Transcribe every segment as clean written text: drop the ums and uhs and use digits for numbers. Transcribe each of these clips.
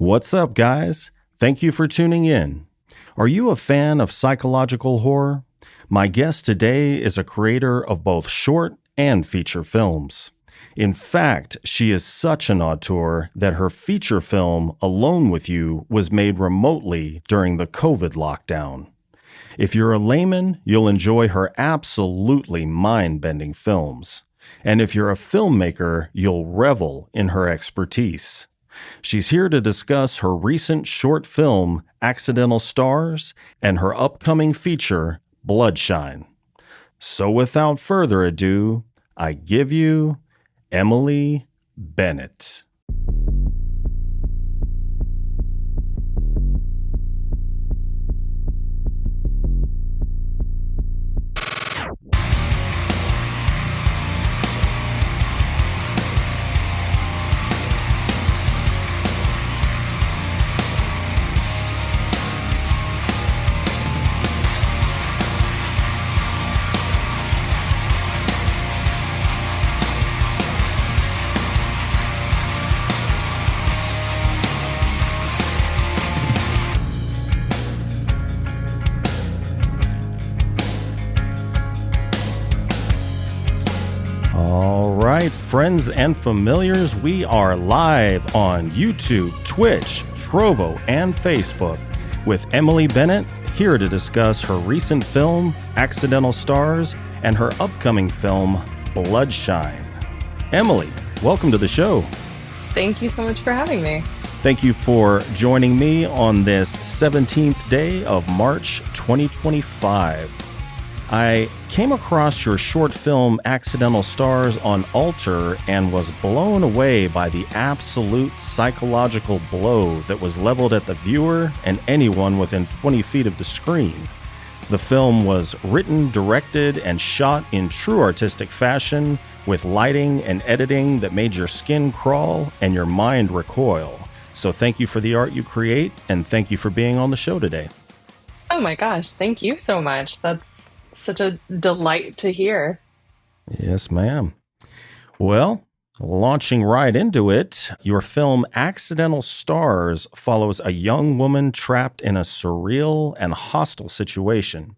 What's up, guys? Thank you for tuning in. Are you a fan of psychological horror? My guest today is a creator of both short and feature films. In fact, she is such an auteur that her feature film, Alone with You, was made remotely during the COVID lockdown. If you're a layman, you'll enjoy her absolutely mind-bending films. And if you're a filmmaker, you'll revel in her expertise. She's here to discuss her recent short film, Accidental Stars, and her upcoming feature, Bloodshine. So without further ado, I give you Emily Bennett. All right, friends and familiars, we are live on YouTube, Twitch, Trovo, and Facebook with Emily Bennett, here to discuss her recent film, Accidental Stars, and her upcoming film, Bloodshine. Emily, welcome to the show. Thank you so much for having me. Thank you for joining me on this 17th day of March 2025. I came across your short film Accidental Stars on Alter and was blown away by the absolute psychological blow that was leveled at the viewer and anyone within 20 feet of the screen. The film was written, directed, and shot in true artistic fashion with lighting and editing that made your skin crawl and your mind recoil. So thank you for the art you create, and thank you for being on the show today. Oh my gosh, thank you so much. That's such a delight to hear. Yes, ma'am. Well, launching right into it, your film Accidental Stars follows a young woman trapped in a surreal and hostile situation.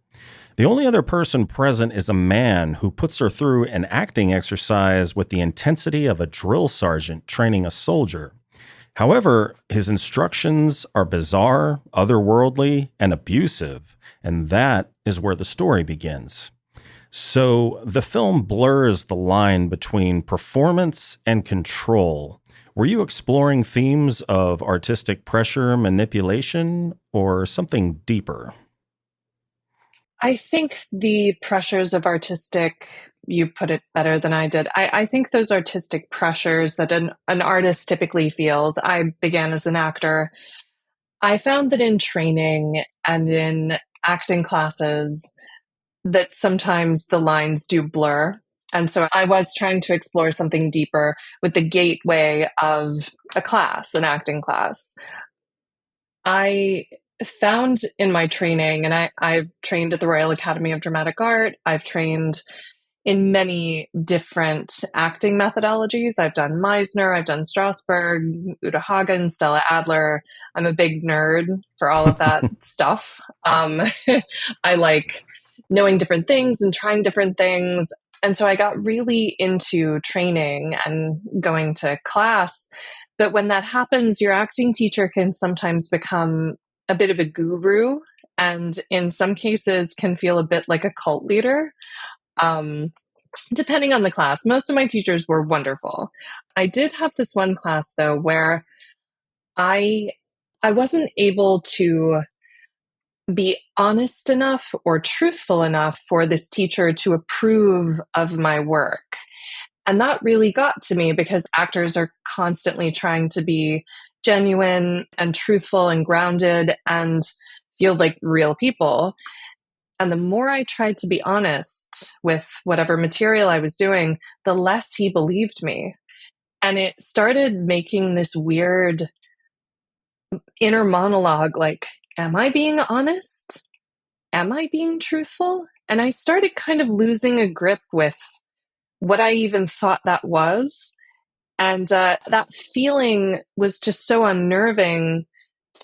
The only other person present is a man who puts her through an acting exercise with the intensity of a drill sergeant training a soldier. However, his instructions are bizarre, otherworldly, and abusive, and that is where the story begins. So the film blurs the line between performance and control. Were you exploring themes of artistic pressure, manipulation, or something deeper? I think the pressures of artistic, you put it better than I did. I think those artistic pressures that an artist typically feels. I began as an actor. I found that in training and in acting classes that sometimes the lines do blur. And so I was trying to explore something deeper with the gateway of a class, an acting class. I found in my training, and I've trained at the Royal Academy of Dramatic Art. I've trained in many different acting methodologies. I've done Meisner, I've done Strasberg, Uta Hagen, Stella Adler. I'm a big nerd for all of that stuff. I like knowing different things and trying different things. And so I got really into training and going to class. But when that happens, your acting teacher can sometimes become a bit of a guru, and in some cases can feel a bit like a cult leader. Depending on the class. Most of my teachers were wonderful. I did have this one class though where I wasn't able to be honest enough or truthful enough for this teacher to approve of my work. And that really got to me because actors are constantly trying to be genuine and truthful and grounded and feel like real people. And the more I tried to be honest with whatever material I was doing, the less he believed me. And it started making this weird inner monologue, like, am I being honest? Am I being truthful? And I started kind of losing a grip with what I even thought that was. And that feeling was just so unnerving,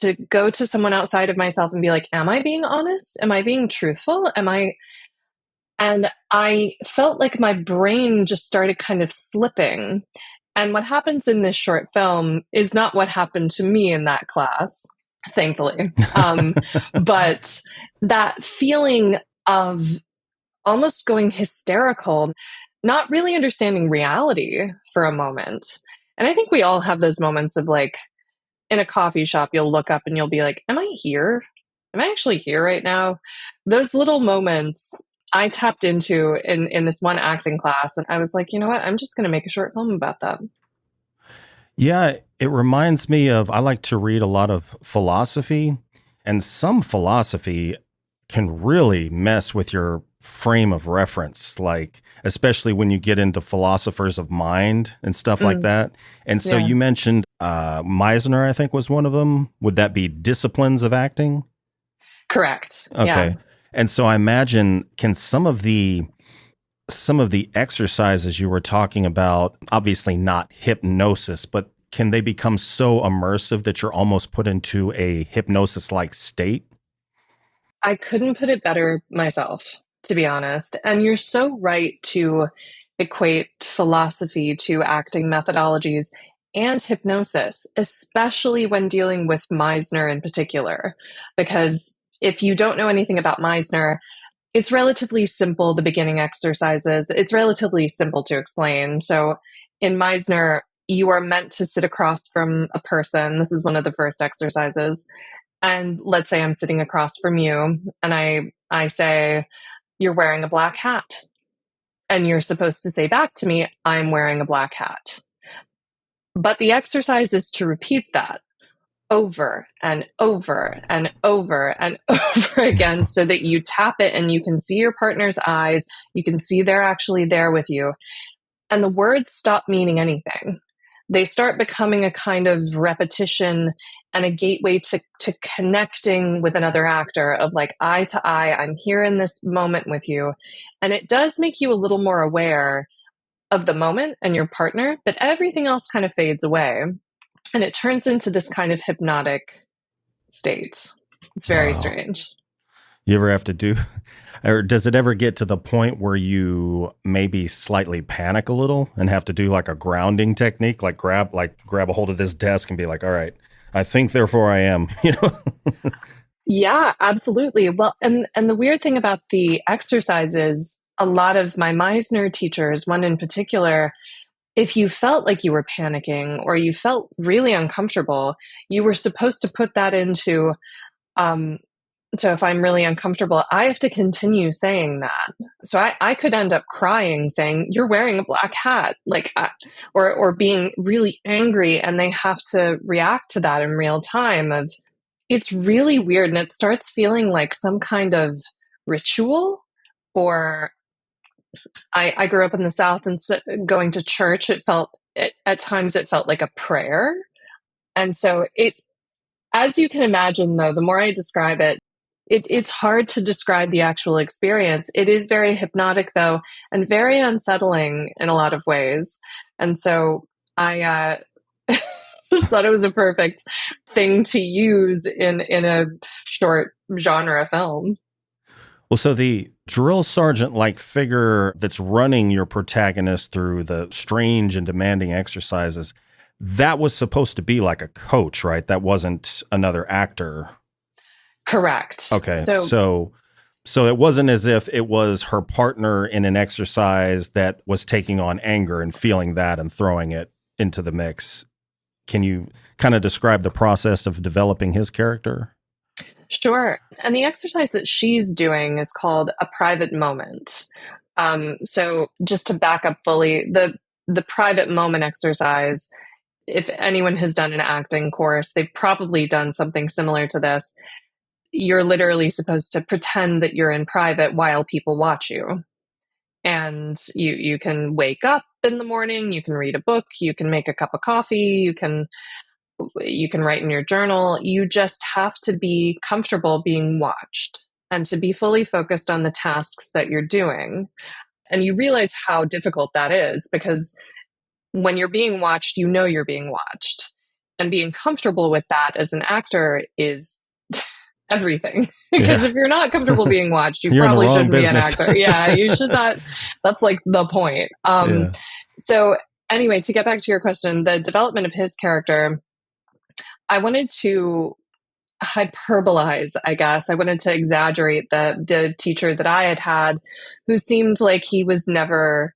to go to someone outside of myself and be like, am I being honest? Am I being truthful? And I felt like my brain just started kind of slipping. And what happens in this short film is not what happened to me in that class, thankfully. But that feeling of almost going hysterical, not really understanding reality for a moment. And I think we all have those moments of like, in a coffee shop, you'll look up and you'll be like, am I here? Am I actually here right now? Those little moments I tapped into in this one acting class. And I was like, you know what? I'm just going to make a short film about that. Yeah, it reminds me of, I like to read a lot of philosophy, and some philosophy can really mess with your frame of reference, like especially when you get into philosophers of mind and stuff like that. And so Yeah. you mentioned Meisner, I think, was one of them. Would that be disciplines of acting? Correct. Okay. Yeah. And so I imagine, can some of the exercises you were talking about, obviously not hypnosis, but can they become so immersive that you're almost put into a hypnosis-like state? I couldn't put it better myself, to be honest. And you're so right to equate philosophy to acting methodologies and hypnosis, especially when dealing with Meisner in particular. Because if you don't know anything about Meisner, it's relatively simple, the beginning exercises. It's relatively simple to explain. So in Meisner, you are meant to sit across from a person. This is one of the first exercises. And let's say I'm sitting across from you and I say, you're wearing a black hat. And you're supposed to say back to me, I'm wearing a black hat. But the exercise is to repeat that over and over and over and over again so that you tap it and you can see your partner's eyes. You can see they're actually there with you. And the words stop meaning anything. They start becoming a kind of repetition and a gateway to connecting with another actor of like eye to eye. I'm here in this moment with you. And it does make you a little more aware of the moment and your partner, but everything else kind of fades away. And it turns into this kind of hypnotic state. It's very strange. You ever have to do, or does it ever get to the point where you maybe slightly panic a little and have to do like a grounding technique, like grab a hold of this desk and be like, all right, I think therefore I am, you know? Yeah, absolutely. Well, and the weird thing about the exercises, a lot of my Meisner teachers, one in particular, if you felt like you were panicking or you felt really uncomfortable, you were supposed to put that into, so if I'm really uncomfortable, I have to continue saying that. So I could end up crying saying, you're wearing a black hat, like, or being really angry, and they have to react to that in real time. It's really weird. And it starts feeling like some kind of ritual. Or I grew up in the South, and so going to church, at times it felt like a prayer. And so as you can imagine, though, the more I describe it, it's hard to describe the actual experience. It is very hypnotic, though, and very unsettling in a lot of ways. And so I just thought it was a perfect thing to use in a short genre film. Well, so the drill sergeant-like figure that's running your protagonist through the strange and demanding exercises, that was supposed to be like a coach, right? That wasn't another actor. Correct. Okay. So it wasn't as if it was her partner in an exercise that was taking on anger and feeling that and throwing it into the mix. Can you kind of describe the process of developing his character? Sure. And the exercise that she's doing is called a private moment. So just to back up fully, the private moment exercise, if anyone has done an acting course, they've probably done something similar to this. You're literally supposed to pretend that you're in private while people watch you. And you can wake up in the morning, you can read a book, you can make a cup of coffee, you can write in your journal. You just have to be comfortable being watched and to be fully focused on the tasks that you're doing. And you realize how difficult that is, because when you're being watched, you know you're being watched. And being comfortable with that as an actor is everything. Because Yeah. if you're not comfortable being watched, you You're in the probably wrong shouldn't be an business. actor. Yeah, you should not. That's like the point. Yeah. So anyway, to get back to your question, the development of his character, I wanted to hyperbolize, I guess. I wanted to exaggerate the teacher that I had who seemed like he was never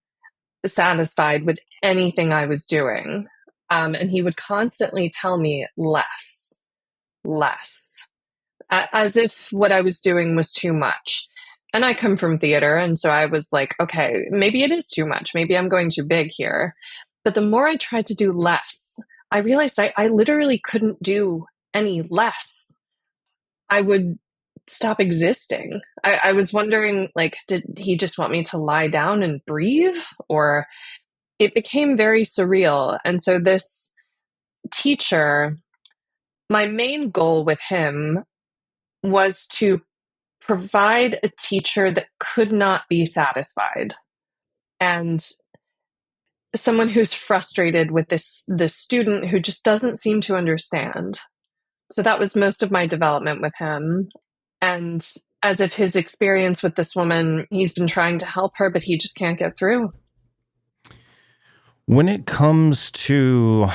satisfied with anything I was doing. And he would constantly tell me less, less, as if what I was doing was too much. And I come from theater, and so I was like, okay, maybe it is too much. Maybe I'm going too big here. But the more I tried to do less, I realized I literally couldn't do any less. I would stop existing. I was wondering, like, did he just want me to lie down and breathe? Or it became very surreal. And so this teacher, my main goal with him was to provide a teacher that could not be satisfied, and someone who's frustrated with this student who just doesn't seem to understand. So that was most of my development with him. And as if his experience with this woman, he's been trying to help her, but he just can't get through. When it comes to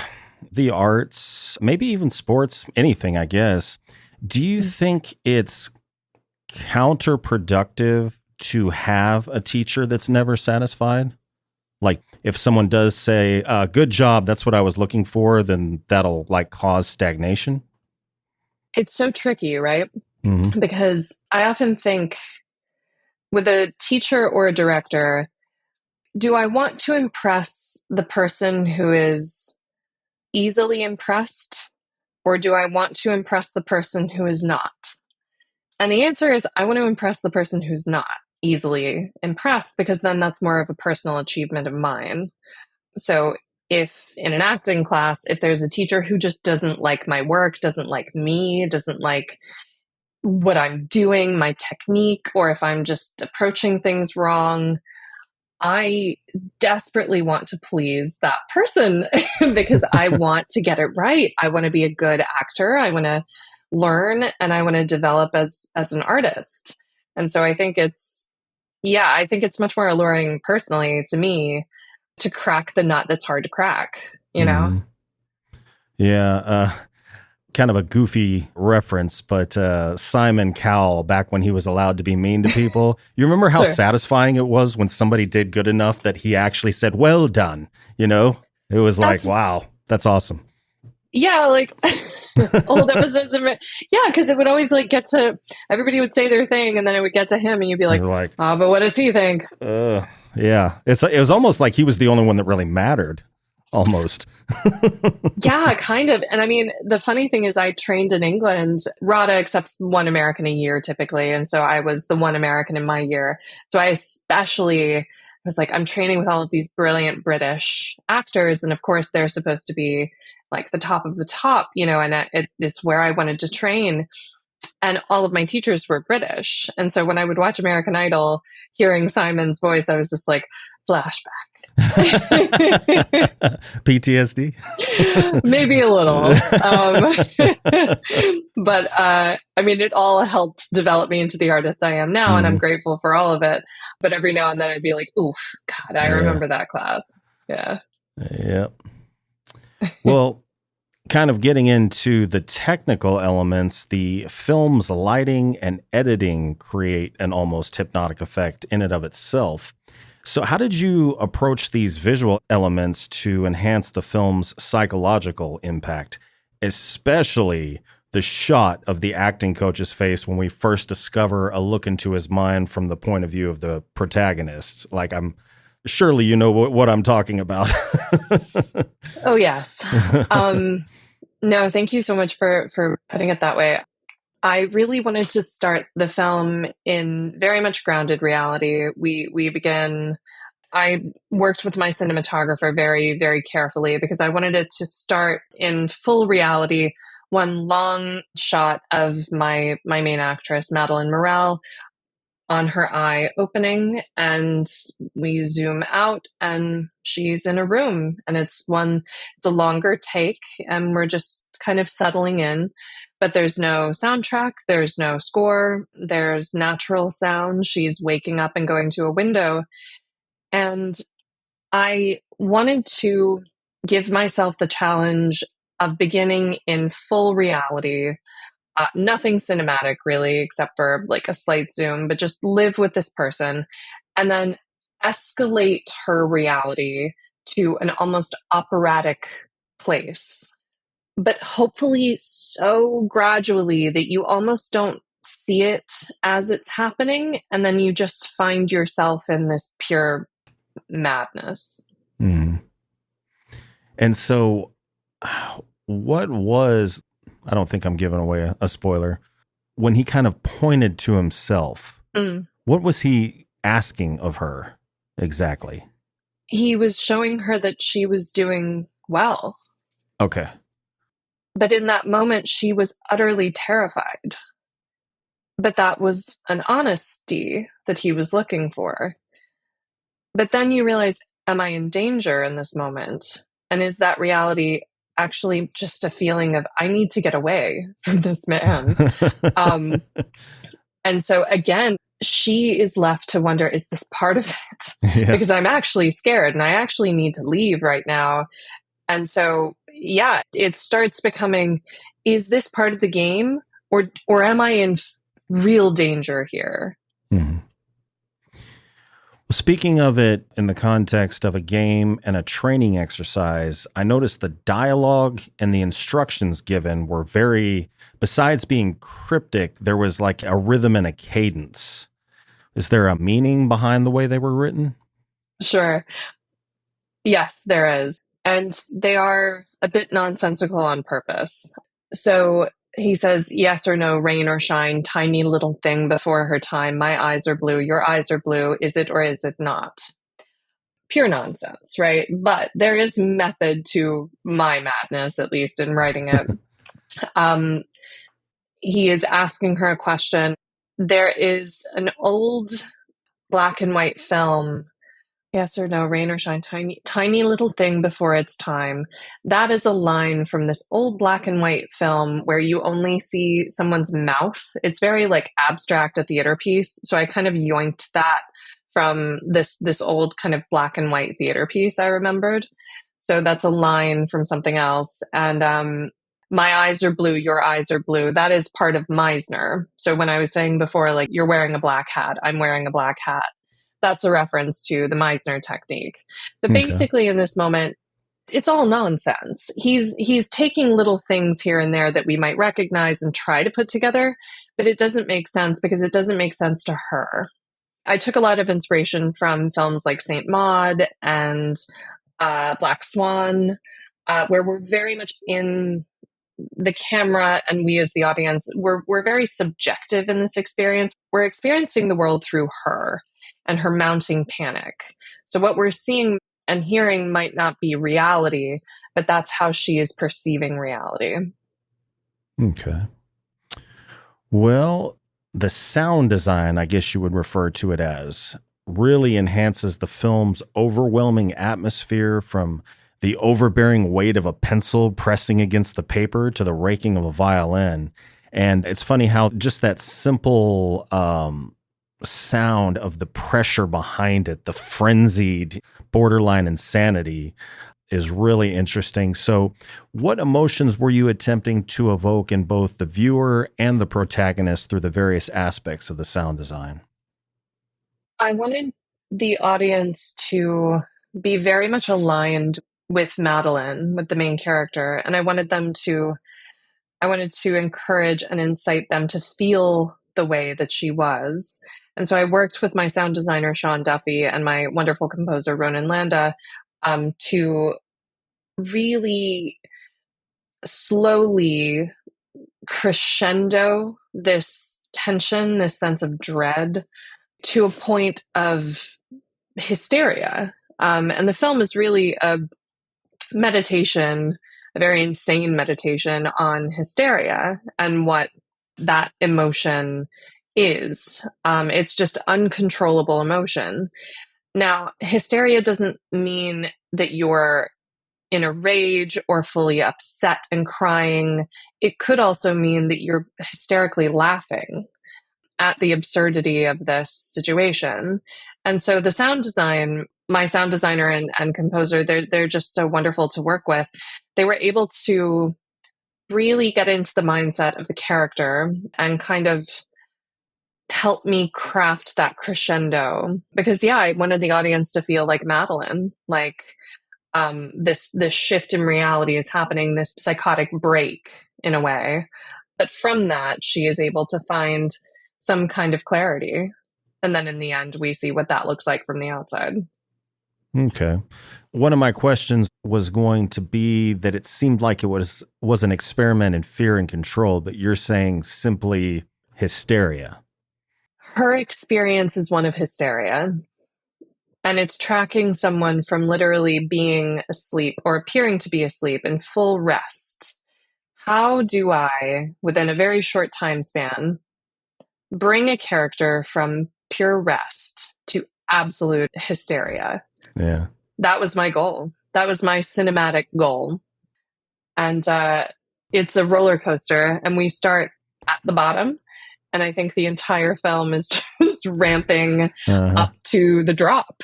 the arts, maybe even sports, anything, I guess, do you think it's counterproductive to have a teacher that's never satisfied? Like if someone does say, good job, that's what I was looking for, then that'll like cause stagnation? It's so tricky, right? Mm-hmm. Because I often think with a teacher or a director, do I want to impress the person who is easily impressed, or do I want to impress the person who is not? And the answer is I want to impress the person who's not easily impressed, because then that's more of a personal achievement of mine. So if in an acting class, if there's a teacher who just doesn't like my work, doesn't like me, doesn't like what I'm doing, my technique, or if I'm just approaching things wrong, I desperately want to please that person because I want to get it right. I want to be a good actor. I want to learn, and I want to develop as an artist. And so I think it's much more alluring personally to me to crack the nut that's hard to crack, you know? Mm-hmm. Yeah. Kind of a goofy reference, but Simon Cowell, back when he was allowed to be mean to people, you remember how Sure. satisfying it was when somebody did good enough that he actually said, well done, you know? It was like, wow, that's awesome. Yeah, like old episodes of it. Yeah, because it would always like get to, everybody would say their thing, and then it would get to him, and you'd be like, oh, but what does he think? Yeah. It was almost like he was the only one that really mattered. Almost. Yeah, kind of. And I mean, the funny thing is I trained in England. RADA accepts one American a year typically. And so I was the one American in my year. So I especially was like, I'm training with all of these brilliant British actors. And of course, they're supposed to be like the top of the top, you know, and it's where I wanted to train. And all of my teachers were British. And so when I would watch American Idol, hearing Simon's voice, I was just like, flashback. PTSD? Maybe a little. But I mean, it all helped develop me into the artist I am now, and I'm grateful for all of it. But every now and then I'd be like, oof, God, I remember that class. Yeah. Yep. Well, kind of getting into the technical elements, the film's lighting and editing create an almost hypnotic effect in and of itself. So how did you approach these visual elements to enhance the film's psychological impact, especially the shot of the acting coach's face when we first discover a look into his mind from the point of view of the protagonist? Like, surely you know what I'm talking about. Oh, yes. No, thank you so much for putting it that way. I really wanted to start the film in very much grounded reality. I worked with my cinematographer very, very carefully because I wanted it to start in full reality. One long shot of my main actress, Madeleine Morel, on her eye opening, and we zoom out and she's in a room, and it's a longer take, and we're just kind of settling in, but there's no soundtrack, there's no score, there's natural sound. She's waking up and going to a window, and I wanted to give myself the challenge of beginning in full reality. Nothing cinematic really, except for like a slight zoom, but just live with this person and then escalate her reality to an almost operatic place. But hopefully so gradually that you almost don't see it as it's happening. And then you just find yourself in this pure madness. Mm. And so, what was, I don't think I'm giving away a spoiler, when he kind of pointed to himself, what was he asking of her exactly? He was showing her that she was doing well. Okay. But in that moment, she was utterly terrified. But that was an honesty that he was looking for. But then you realize, am I in danger in this moment? And is that reality actually just a feeling of, I need to get away from this man? And so again, she is left to wonder, is this part of it? Yeah. Because I'm actually scared and I actually need to leave right now. And so, yeah, it starts becoming, is this part of the game, or am I in real danger here? Mm-hmm. Speaking of it in the context of a game and a training exercise, I noticed the dialogue and the instructions given were very, besides being cryptic, there was like a rhythm and a cadence. Is there a meaning behind the way they were written? Sure. Yes, there is. And they are a bit nonsensical on purpose. So he says, yes or no, rain or shine, tiny little thing before her time. My eyes are blue, your eyes are blue. Is it or is it not? Pure nonsense, right? But there is method to my madness, at least in writing it. He is asking her a question. There is an old black and white film, yes or no, rain or shine, tiny little thing before its time. That is a line from this old black and white film where you only see someone's mouth. It's very like abstract, a theater piece. So I kind of yoinked that from this old kind of black and white theater piece I remembered. So that's a line from something else. And my eyes are blue, your eyes are blue. That is part of Meisner. So when I was saying before, like, you're wearing a black hat, I'm wearing a black hat, that's a reference to the Meisner technique. But basically in this moment, it's all nonsense. He's taking little things here and there that we might recognize and try to put together, but it doesn't make sense because it doesn't make sense to her. I took a lot of inspiration from films like Saint Maud and Black Swan, where we're very much in the camera, and we as the audience, we're very subjective in this experience. We're experiencing the world through her and her mounting panic. So what we're seeing and hearing might not be reality, but that's how she is perceiving reality. Okay. Well, the sound design, I guess you would refer to it as, really enhances the film's overwhelming atmosphere, from the overbearing weight of a pencil pressing against the paper to the raking of a violin. And it's funny how just that simple sound of the pressure behind it, the frenzied borderline insanity, is really interesting. So what emotions were you attempting to evoke in both the viewer and the protagonist through the various aspects of the sound design? I wanted the audience to be very much aligned with Madeline, with the main character, and I wanted to encourage and incite them to feel the way that she was. And so I worked with my sound designer, Sean Duffy, and my wonderful composer, Ronan Landa, to really slowly crescendo this tension, this sense of dread, to a point of hysteria. And the film is really a meditation, a very insane meditation on hysteria and what that emotion is. It's just uncontrollable emotion. Now, hysteria doesn't mean that you're in a rage or fully upset and crying. It could also mean that you're hysterically laughing at the absurdity of this situation. And so the sound design, my sound designer and composer, they're just so wonderful to work with. They were able to really get into the mindset of the character and kind of help me craft that crescendo. Because yeah, I wanted the audience to feel like Madeline, like this shift in reality is happening, this psychotic break in a way. But from that, she is able to find some kind of clarity. And then in the end, we see what that looks like from the outside. Okay. One of my questions was going to be that it seemed like it was an experiment in fear and control, but you're saying simply hysteria. Her experience is one of hysteria. And it's tracking someone from literally being asleep or appearing to be asleep in full rest. How do I, within a very short time span, bring a character from pure rest to absolute hysteria? Yeah. That was my goal. That was my cinematic goal. And it's a roller coaster, and we start at the bottom. And I think the entire film is just ramping up to the drop.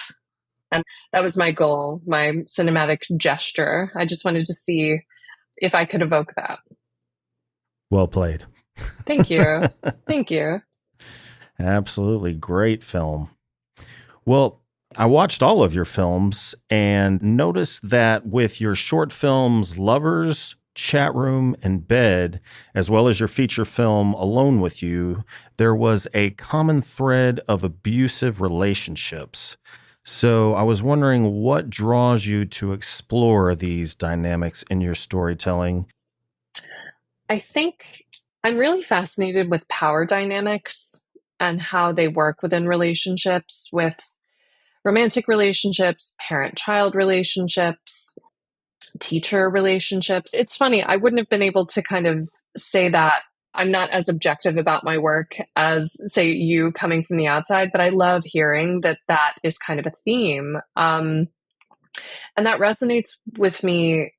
And that was my goal, my cinematic gesture. I just wanted to see if I could evoke that. Well played. Thank you. Thank you. Absolutely. Great film. Well, I watched all of your films and noticed that with your short films, Lovers, Chat Room, and Bed, as well as your feature film, Alone with You, there was a common thread of abusive relationships. So I was wondering what draws you to explore these dynamics in your storytelling? I think I'm really fascinated with power dynamics and how they work within relationships, with romantic relationships, parent-child relationships, teacher relationships. It's funny, I wouldn't have been able to kind of say that I'm not as objective about my work as, say, you coming from the outside, but I love hearing that that is kind of a theme. And that resonates with me,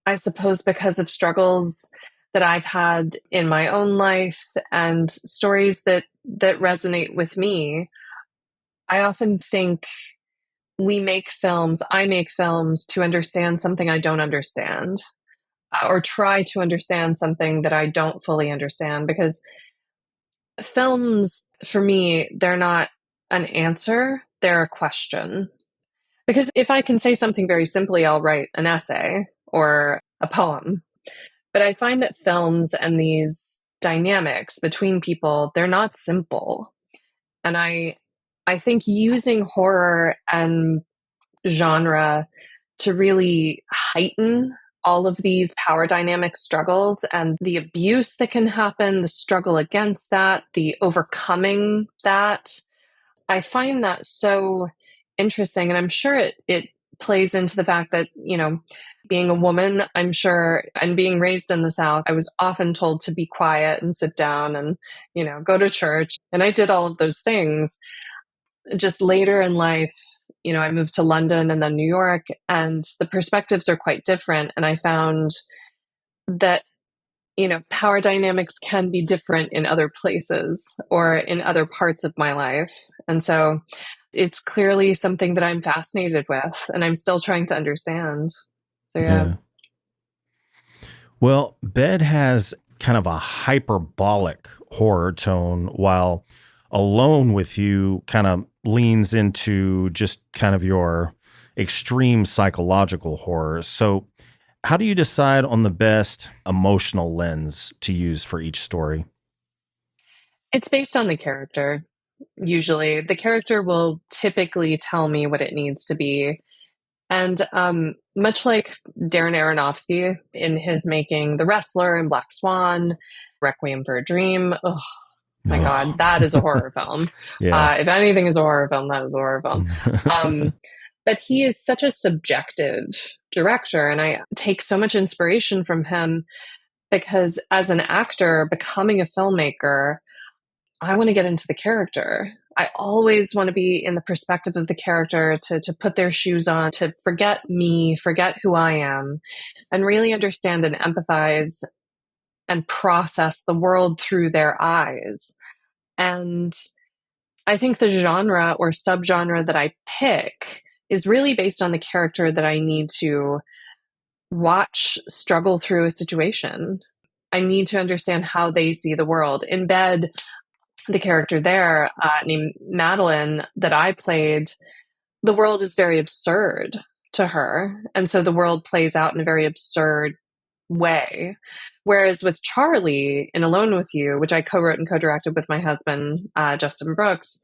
I suppose, because of struggles that I've had in my own life and stories that resonate with me. I often think I make films to understand something I don't understand, or try to understand something that I don't fully understand, because films, for me, they're not an answer, they're a question. Because if I can say something very simply, I'll write an essay or a poem. But I find that films and these dynamics between people, they're not simple. And I think using horror and genre to really heighten all of these power dynamic struggles and the abuse that can happen, the struggle against that, the overcoming that, I find that so interesting. And I'm sure it plays into the fact that, you know, being a woman, I'm sure, and being raised in the South, I was often told to be quiet and sit down and, you know, go to church. And I did all of those things. Just later in life, you know, I moved to London and then New York, and the perspectives are quite different. And I found that, you know, power dynamics can be different in other places or in other parts of my life. And so it's clearly something that I'm fascinated with and I'm still trying to understand. So, yeah. Well, Bed has kind of a hyperbolic horror tone, while Alone with You kind of leans into just kind of your extreme psychological horror. So how do you decide on the best emotional lens to use for each story? It's based on the character. Usually the character will typically tell me what it needs to be. And much like Darren Aronofsky in his making The Wrestler and Black Swan, Requiem for a Dream, oh my God, that is a horror film. Yeah. If anything is a horror film, that is a horror film. But he is such a subjective director, and I take so much inspiration from him because as an actor, becoming a filmmaker, I want to get into the character. I always want to be in the perspective of the character, to put their shoes on, to forget me, forget who I am, and really understand and empathize and process the world through their eyes. And I think the genre or subgenre that I pick is really based on the character that I need to watch struggle through a situation. I need to understand how they see the world. In Bed, the character there, named Madeline, that I played, the world is very absurd to her. And so the world plays out in a very absurd way. Whereas with Charlie in Alone with You, which I co-wrote and co-directed with my husband, Justin Brooks,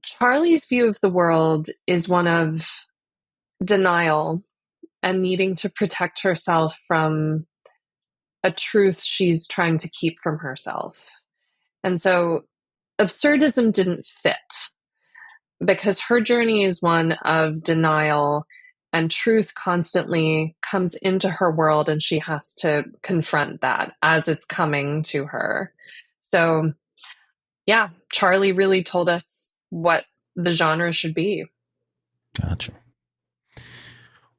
Charlie's view of the world is one of denial and needing to protect herself from a truth she's trying to keep from herself. And so absurdism didn't fit because her journey is one of denial, and truth constantly comes into her world and she has to confront that as it's coming to her. So yeah, Charlie really told us what the genre should be. Gotcha.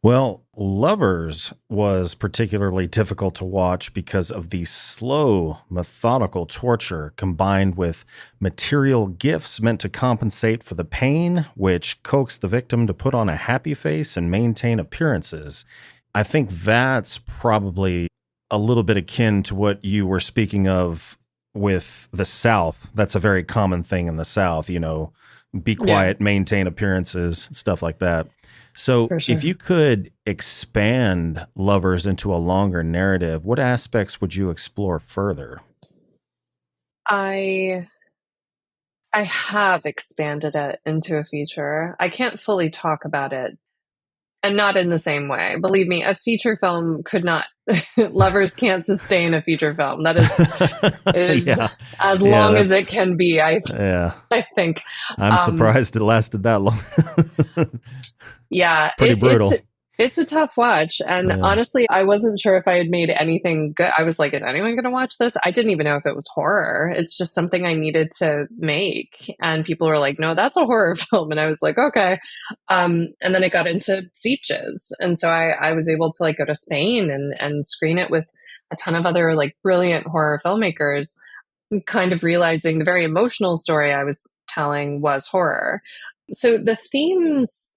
Well, Lovers was particularly difficult to watch because of the slow, methodical torture combined with material gifts meant to compensate for the pain, which coaxed the victim to put on a happy face and maintain appearances. I think that's probably a little bit akin to what you were speaking of with the South. That's a very common thing in the South, be quiet, maintain appearances, stuff like that. So For sure. If you could expand Lovers into a longer narrative, what aspects would you explore further? I have expanded it into a feature. I can't fully talk about it, and not in the same way. Believe me, a feature film could not, Lovers can't sustain a feature film. That is as long as it can be, I think. I'm surprised it lasted that long. Yeah. Pretty brutal. It's a tough watch. And honestly, I wasn't sure if I had made anything good. I was like, is anyone going to watch this? I didn't even know if it was horror. It's just something I needed to make. And people were like, no, that's a horror film. And I was like, okay. And then it got into Sitges. And so I was able to go to Spain and screen it with a ton of other brilliant horror filmmakers, kind of realizing the very emotional story I was telling was horror. So the themes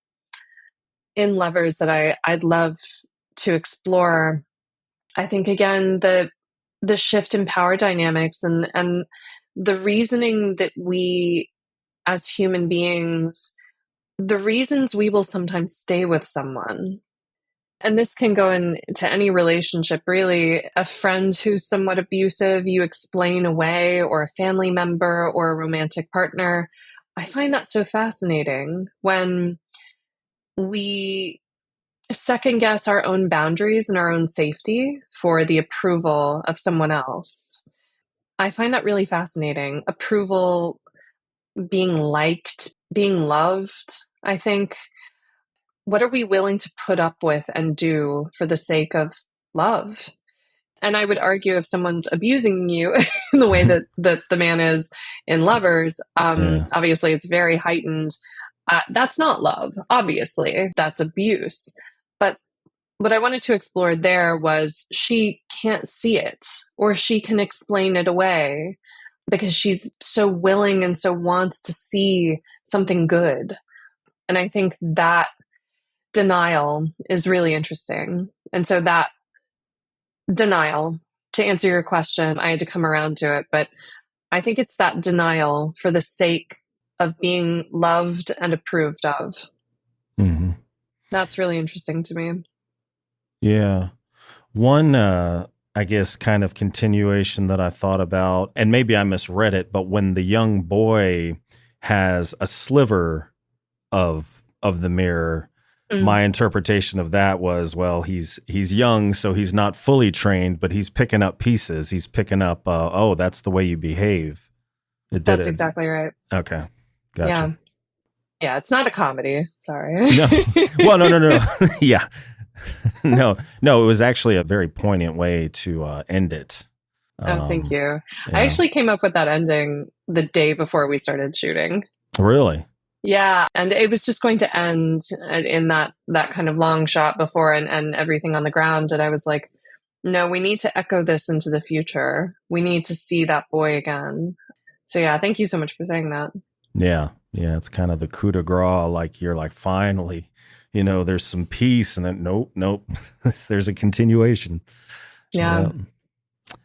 in Lovers that I'd love to explore, I think, again, the shift in power dynamics and the reasoning that we as human beings, the reasons we will sometimes stay with someone. And this can go into any relationship, really. A friend who's somewhat abusive, you explain away, or a family member or a romantic partner. I find that so fascinating when we second guess our own boundaries and our own safety for the approval of someone else. I find that really fascinating. Approval, being liked, being loved. I think, what are we willing to put up with and do for the sake of love? And I would argue if someone's abusing you in the way that the man is in Lovers, obviously it's very heightened. That's not love, obviously. That's abuse. But what I wanted to explore there was she can't see it, or she can explain it away because she's so willing and so wants to see something good. And I think that denial is really interesting. And so that denial, to answer your question, I had to come around to it, but I think it's that denial for the sake of being loved and approved of. Mm-hmm. That's really interesting to me. Yeah. One, I guess, kind of continuation that I thought about, and maybe I misread it, but when the young boy has a sliver of the mirror, my interpretation of that was, well, he's young, so he's not fully trained, but he's picking up pieces. He's picking up, oh, that's the way you behave. That's exactly right. Okay. Gotcha. Yeah, it's not a comedy. Sorry. No. Well, no. Yeah. No, it was actually a very poignant way to end it. Oh, thank Um, you. I yeah. actually came up with that ending the day before we started shooting. Really? Yeah, and it was just going to end in that kind of long shot before and everything on the ground. And I was like, no, we need to echo this into the future. We need to see that boy again. So yeah, thank you so much for saying that. Yeah. Yeah. It's kind of the coup de grace. Like you're like, finally, there's some peace. And then, nope, nope. There's a continuation. Yeah. Yeah.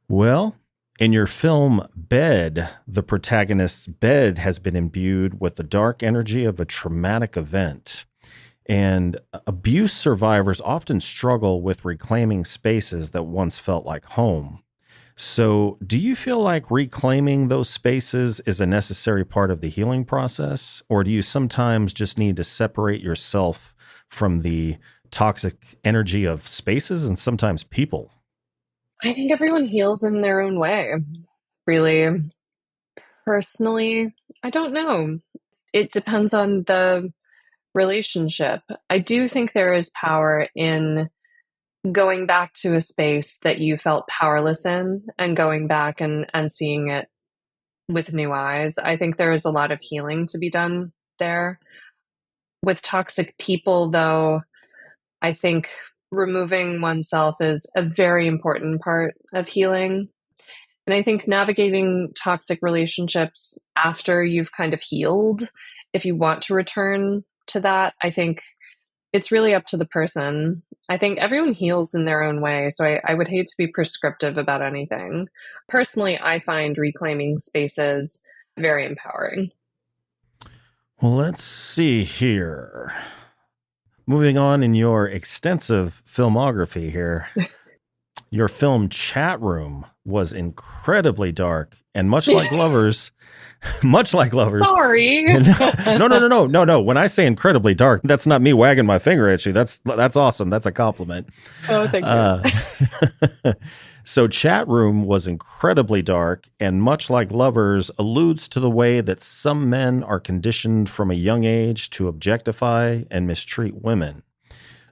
Well, in your film Bed, the protagonist's bed has been imbued with the dark energy of a traumatic event. And abuse survivors often struggle with reclaiming spaces that once felt like home. So, do you feel like reclaiming those spaces is a necessary part of the healing process? Or do you sometimes just need to separate yourself from the toxic energy of spaces and sometimes people? I think everyone heals in their own way. Really, personally, I don't know. It depends on the relationship. I do think there is power in going back to a space that you felt powerless in and going back and seeing it with new eyes. I think there is a lot of healing to be done there. With toxic people, though, I think removing oneself is a very important part of healing. And I think navigating toxic relationships after you've kind of healed, if you want to return to that, I think it's really up to the person. I think everyone heals in their own way, so I would hate to be prescriptive about anything. Personally, I find reclaiming spaces very empowering. Well, let's see here. Moving on in your extensive filmography here, your film Chat Room was incredibly dark and much like Lovers, much like Lovers. Sorry. No. When I say incredibly dark, that's not me wagging my finger at you. That's awesome. That's a compliment. Oh, thank you. So Chat Room was incredibly dark and much like Lovers alludes to the way that some men are conditioned from a young age to objectify and mistreat women.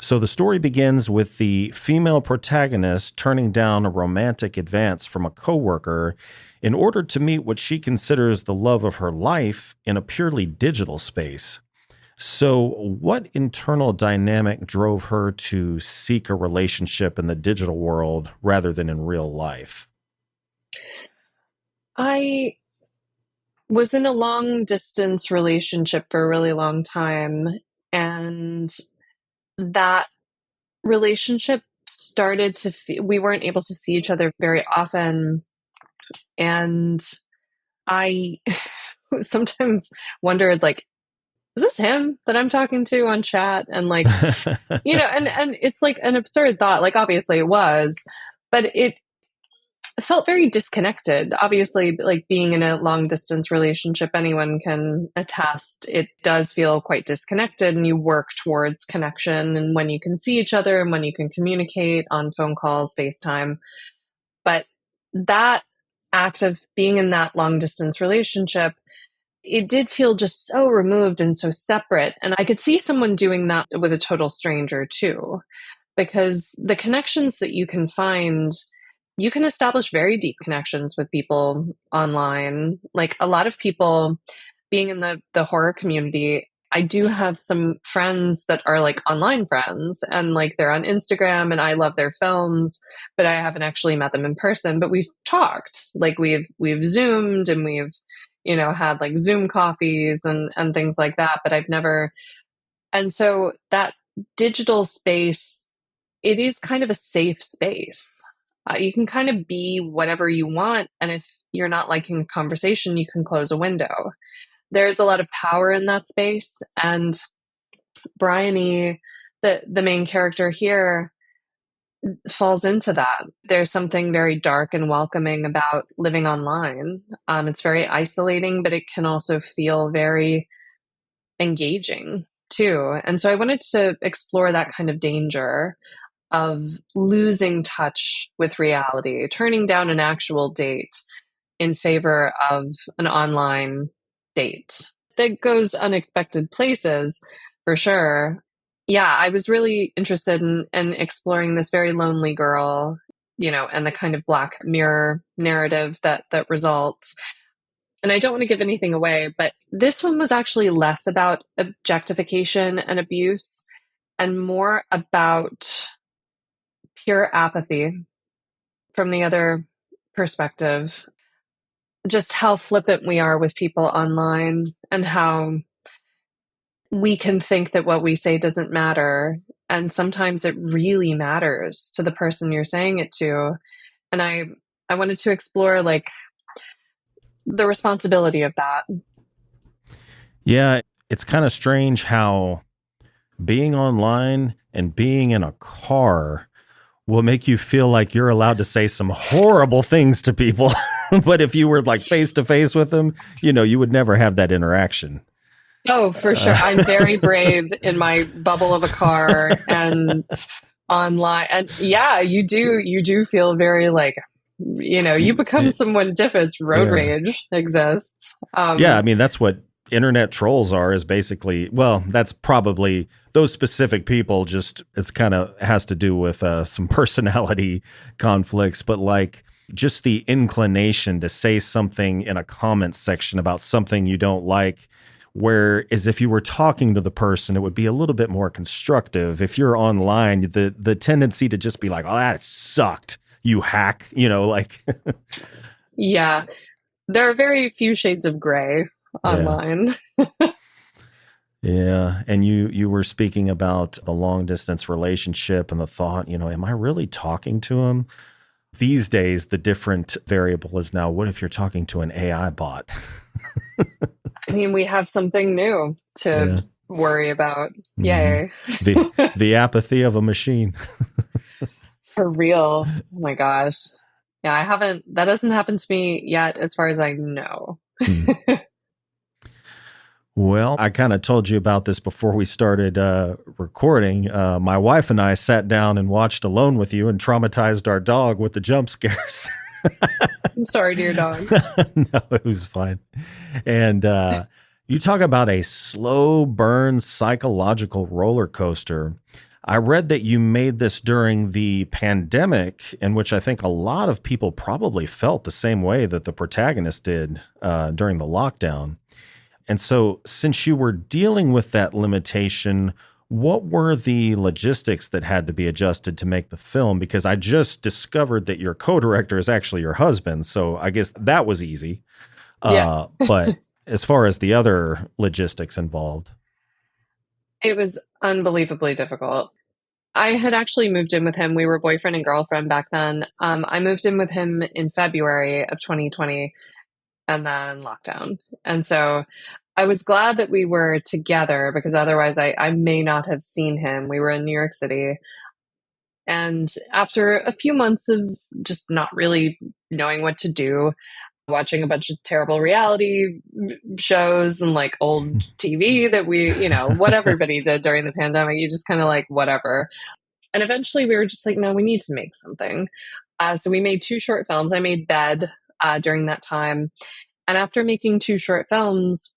So the story begins with the female protagonist turning down a romantic advance from a coworker in order to meet what she considers the love of her life in a purely digital space. So what internal dynamic drove her to seek a relationship in the digital world rather than in real life? I was in a long distance relationship for a really long time, and that relationship started to we weren't able to see each other very often, and I sometimes wondered, like, is this him that I'm talking to on chat? And like, and it's like an absurd thought. Like, obviously it was, but it felt very disconnected. Obviously, like being in a long distance relationship, anyone can attest. It does feel quite disconnected, and you work towards connection and when you can see each other and when you can communicate on phone calls, FaceTime. But that act of being in that long distance relationship, it did feel just so removed and so separate. And I could see someone doing that with a total stranger too, because the connections that you can find, you can establish very deep connections with people online. Like a lot of people being in the horror community, I do have some friends that are like online friends and like they're on Instagram and I love their films, but I haven't actually met them in person, but we've talked. Like we've zoomed and we've had like Zoom coffees and things like that, but I've never. And so that digital space, it is kind of a safe space. You can kind of be whatever you want. And if you're not liking a conversation, you can close a window. There's a lot of power in that space. And Bryony, the main character here, falls into that. There's something very dark and welcoming about living online. It's very isolating, but it can also feel very engaging too. And so I wanted to explore that kind of danger of losing touch with reality, turning down an actual date in favor of an online date that goes unexpected places for sure. Yeah, I was really interested in exploring this very lonely girl and the kind of Black Mirror narrative that results. And I don't want to give anything away, but this one was actually less about objectification and abuse and more about pure apathy from the other perspective. Just how flippant we are with people online and how we can think that what we say doesn't matter. And sometimes it really matters to the person you're saying it to. And I wanted to explore like the responsibility of that. Yeah, it's kind of strange how being online and being in a car will make you feel like you're allowed to say some horrible things to people. But if you were like face to face with them, you would never have that interaction. Oh, for sure. I'm very brave in my bubble of a car and online. And yeah, you do feel very like, you become someone different. Road rage exists. Yeah, I mean, that's what internet trolls are, is basically, well, that's probably those specific people. Just it's kind of has to do with some personality conflicts, but like just the inclination to say something in a comment section about something you don't like, whereas if you were talking to the person, it would be a little bit more constructive. If you're online, the tendency to just be like, oh, that sucked, you hack, like. Yeah, there are very few shades of gray online. Yeah. And you were speaking about the long distance relationship and the thought, am I really talking to him? These days, the different variable is now, what if you're talking to an AI bot? I mean, we have something new to worry about. Mm-hmm. Yay. The apathy of a machine. For real. Oh my gosh. Yeah, that hasn't happened to me yet, as far as I know. Well, I kind of told you about this before we started recording. My wife and I sat down and watched Alone with You and traumatized our dog with the jump scares. I'm sorry to your dog. No, it was fine. And you talk about a slow burn psychological roller coaster. I read that you made this during the pandemic, in which I think a lot of people probably felt the same way that the protagonist did during the lockdown. And so since you were dealing with that limitation, what were the logistics that had to be adjusted to make the film? Because I just discovered that your co-director is actually your husband. So I guess that was easy. Yeah. But as far as the other logistics involved. It was unbelievably difficult. I had actually moved in with him. We were boyfriend and girlfriend back then. I moved in with him in February of 2020 and then lockdown. And so I was glad that we were together because otherwise I may not have seen him. We were in New York City. And after a few months of just not really knowing what to do, watching a bunch of terrible reality shows and like old TV that what everybody did during the pandemic, you just kind of like, whatever. And eventually we were just like, no, we need to make something. So we made 2 short films. I made Bed during that time. And after making 2 short films,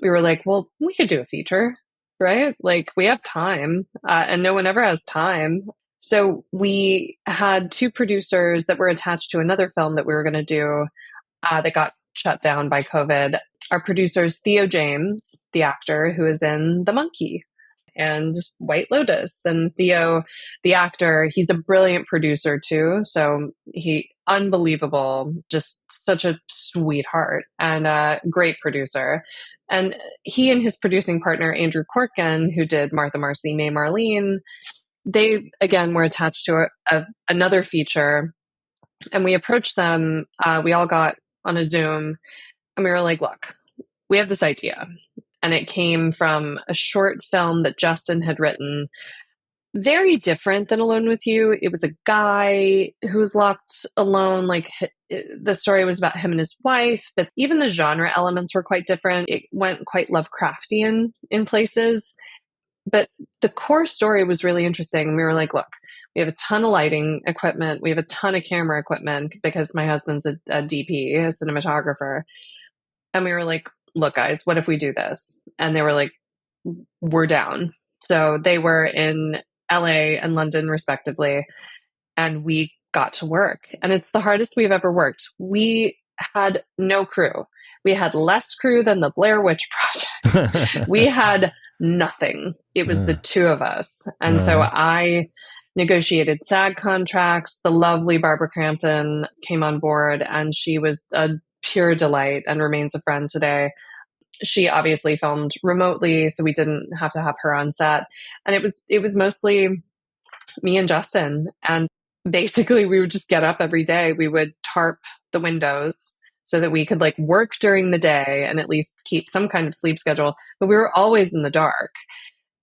we were like, well, we could do a feature, right? Like we have time and no one ever has time. So we had 2 producers that were attached to another film that we were going to do that got shut down by COVID. Our producers, Theo James, the actor who is in The Monkey and White Lotus. And Theo, the actor, he's a brilliant producer too. So unbelievable, just such a sweetheart and a great producer. And he and his producing partner, Andrew Corkin, who did Martha Marcy, May Marlene, they again were attached to another feature. And we approached them. We all got on a Zoom and we were like, look, we have this idea. And it came from a short film that Justin had written, very different than Alone with You. It was a guy who was locked alone. Like the story was about him and his wife, but even the genre elements were quite different. It went quite Lovecraftian in places. But the core story was really interesting. We were like, look, we have a ton of lighting equipment. We have a ton of camera equipment because my husband's a DP, a cinematographer. And we were like, look, guys, what if we do this? And they were like, we're down. So they were in LA and London, respectively. And we got to work. And it's the hardest we've ever worked. We had no crew. We had less crew than the Blair Witch Project. We had nothing. It was the two of us. And so I negotiated SAG contracts. The lovely Barbara Crampton came on board, and she was a pure delight and remains a friend today. She obviously filmed remotely, so we didn't have to have her on set. And it was mostly me and Justin. And basically we would just get up every day. We would tarp the windows so that we could like work during the day and at least keep some kind of sleep schedule. But we were always in the dark.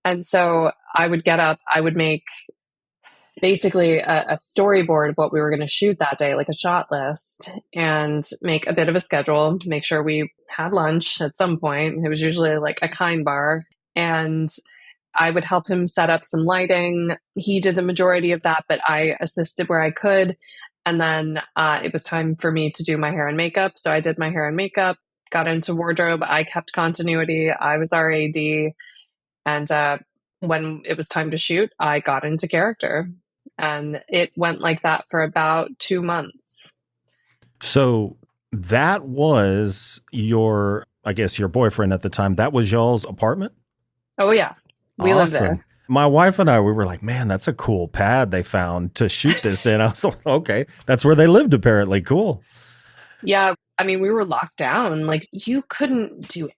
And so I would get up, I would make basically a storyboard of what we were going to shoot that day, like a shot list, and make a bit of a schedule, make sure we had lunch at some point. It was usually like a kind bar. And I would help him set up some lighting. He did the majority of that, but I assisted where I could. And then it was time for me to do my hair and makeup. So I did my hair and makeup, got into wardrobe. I kept continuity. I was our AD. And when it was time to shoot, I got into character. And it went like that for about 2 months. So that was your, I guess, your boyfriend at the time. That was y'all's apartment? Oh, yeah. We lived there. My wife and I, we were like, man, that's a cool pad they found to shoot this in. I was like, okay, that's where they lived apparently. Cool. Yeah. I mean, we were locked down. Like, you couldn't do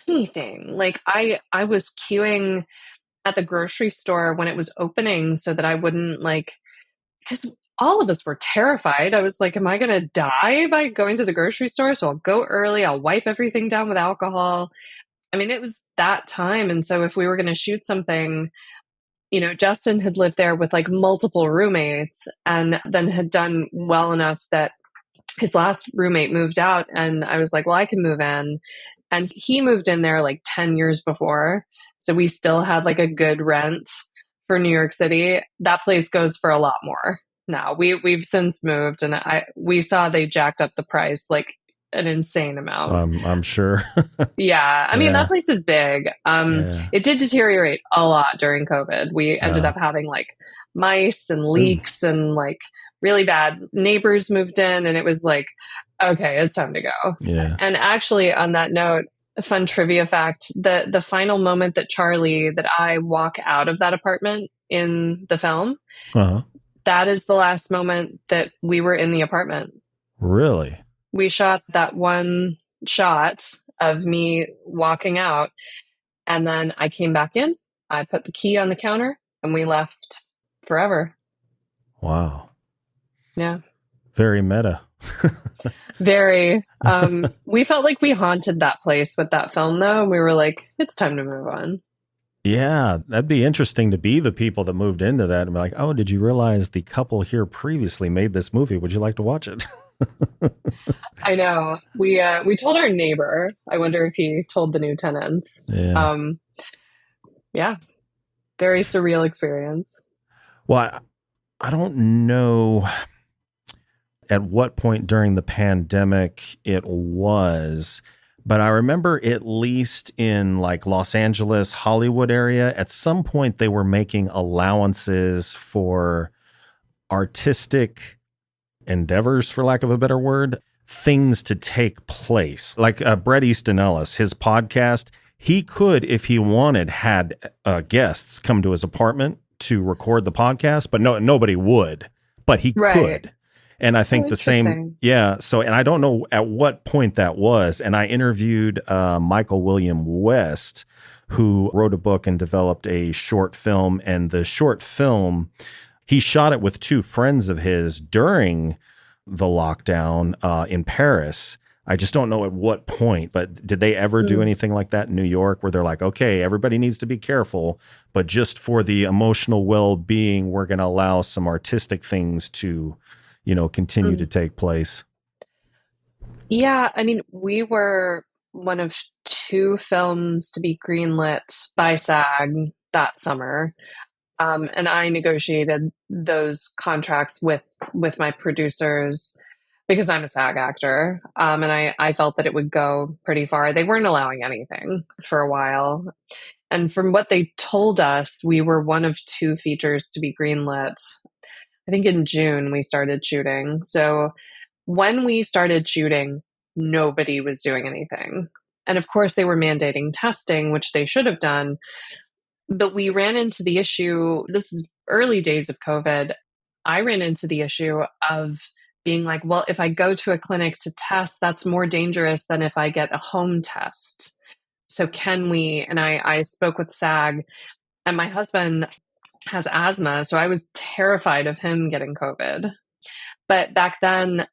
anything. Like, I was queuing at the grocery store when it was opening so that I wouldn't because all of us were terrified. I was like, am I going to die by going to the grocery store? So I'll go early. I'll wipe everything down with alcohol. I mean, it was that time. And so if we were going to shoot something, Justin had lived there with like multiple roommates and then had done well enough that his last roommate moved out. And I was like, well, I can move in. And he moved in there like 10 years before. So we still had like a good rent for New York City. That place goes for a lot more now. We've since moved, and we saw they jacked up the price like an insane amount. I'm sure. Yeah. I mean, that place is big. It did deteriorate a lot during COVID. We ended up having like mice and leaks and like really bad neighbors moved in, and it was like, okay, it's time to go. Yeah. And actually on that note, a fun trivia fact, the final moment that I walk out of that apartment in the film, that is the last moment that we were in the apartment. Really? We shot that one shot of me walking out, and then I came back in, I put the key on the counter, and we left forever. Wow. Yeah. Very meta. Very. We felt like we haunted that place with that film, though. And we were like, it's time to move on. Yeah, that'd be interesting to be the people that moved into that and be like, oh, did you realize the couple here previously made this movie? Would you like to watch it? I know. We told our neighbor. I wonder if he told the new tenants. Yeah. Yeah. Very surreal experience. Well, I don't know at what point during the pandemic it was, but I remember at least in like Los Angeles, Hollywood area, at some point they were making allowances for artistic endeavors, for lack of a better word, things to take place. Like Bret Easton Ellis, his podcast, he could, if he wanted, had guests come to his apartment to record the podcast, but nobody would, but he could. And I think the same. Yeah. So, and I don't know at what point that was. And I interviewed Michael William West, who wrote a book and developed a short film. And the short film, he shot it with two friends of his during the lockdown in Paris. I just don't know at what point, but did they ever do anything like that in New York where they're like, okay, everybody needs to be careful, but just for the emotional well-being, we're going to allow some artistic things to, continue to take place? Yeah. I mean, we were one of two films to be greenlit by SAG that summer. And I negotiated those contracts with my producers because I'm a SAG actor. And I felt that it would go pretty far. They weren't allowing anything for a while. And from what they told us, we were one of two features to be greenlit. I think in June we started shooting. So when we started shooting, nobody was doing anything. And of course, they were mandating testing, which they should have done. But we ran into the issue, this is early days of COVID. I ran into the issue of being like, well, if I go to a clinic to test, that's more dangerous than if I get a home test. So can we, and I spoke with SAG, and my husband has asthma. So I was terrified of him getting COVID. But back then,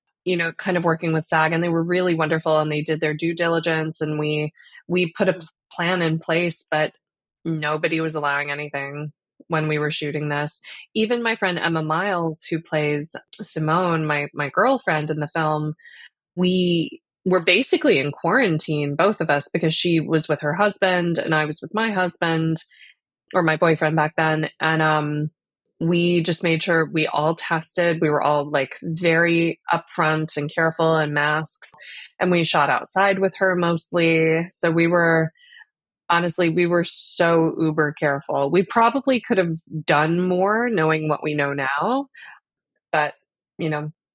kind of working with SAG, and they were really wonderful, and they did their due diligence, and we put a plan in place, but nobody was allowing anything when we were shooting this. Even my friend Emma Miles, who plays Simone, my girlfriend in the film, we were basically in quarantine, both of us, because she was with her husband and I was with my husband, or my boyfriend back then. And we just made sure we all tested. We were all like very upfront and careful, and masks. And we shot outside with her mostly. So honestly, we were so uber careful. We probably could have done more knowing what we know now. But,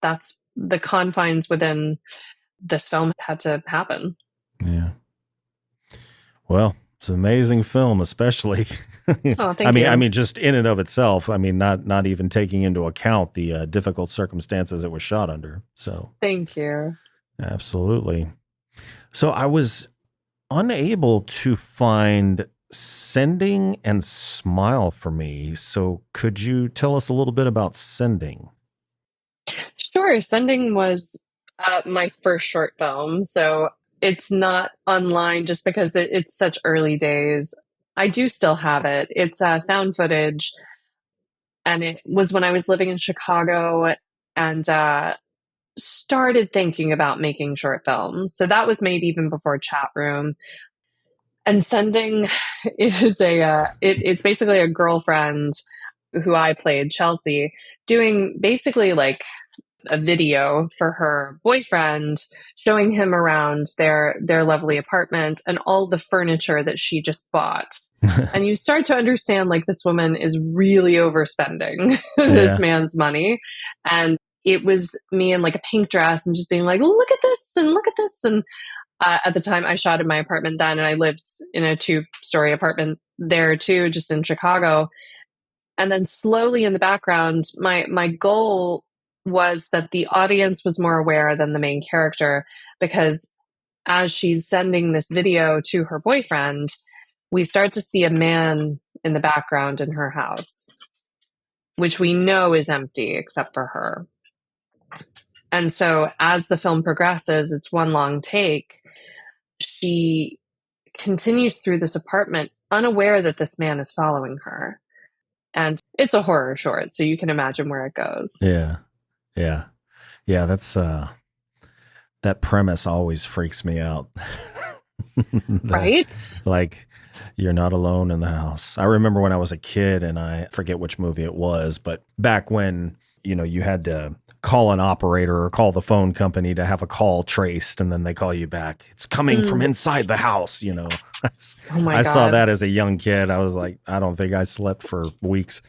that's the confines within this film had to happen. Yeah. Well, it's an amazing film, especially. Oh, thank you. I mean, just in and of itself. I mean, not even taking into account the difficult circumstances it was shot under. So, thank you. Absolutely. So, I was unable to find Sending and Smile for me. So, could you tell us a little bit about Sending? Sure. Sending was my first short film. So it's not online just because it's such early days. I do still have it. It's found footage. And it was when I was living in Chicago and started thinking about making short films. So that was made even before Chat Room. And Sending is it's basically a girlfriend who I played, Chelsea, doing basically like a video for her boyfriend, showing him around their lovely apartment and all the furniture that she just bought. And you start to understand, like, this woman is really overspending this man's money. And it was me in like a pink dress and just being like, look at this and look at this. And at the time I shot in my apartment then, and I lived in a 2-story apartment there too, just in Chicago. And then slowly in the background, my goal was that the audience was more aware than the main character, because as she's sending this video to her boyfriend, we start to see a man in the background in her house, which we know is empty except for her. And so as the film progresses, it's one long take. She continues through this apartment unaware that this man is following her. And it's a horror short, so you can imagine where it goes. Yeah. That's that premise always freaks me out. Right? Like, you're not alone in the house. I remember when I was a kid, and I forget which movie it was, but back when, you had to call an operator or call the phone company to have a call traced, and then they call you back. It's coming from inside the house, Oh my God. I saw that as a young kid. I was like, I don't think I slept for weeks.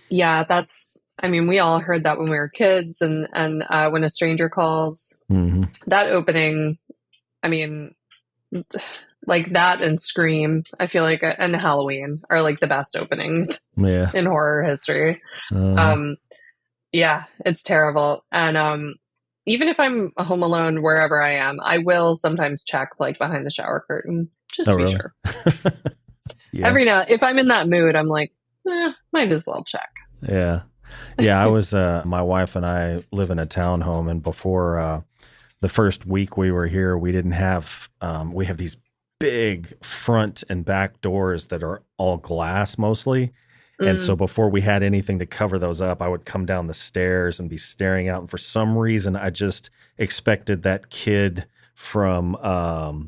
Yeah, we all heard that when we were kids, and When a Stranger Calls, that opening, like that and Scream, I feel like, and Halloween are like the best openings in horror history. Yeah, it's terrible. And even if I'm home alone, wherever I am, I will sometimes check like behind the shower curtain just to be sure. Every now, if I'm in that mood, I'm like, might as well check. Yeah. I was, my wife and I live in a townhome, and before the first week we were here, we didn't have, we have these big front and back doors that are all glass mostly. And so before we had anything to cover those up, I would come down the stairs and be staring out. And for some reason, I just expected that kid from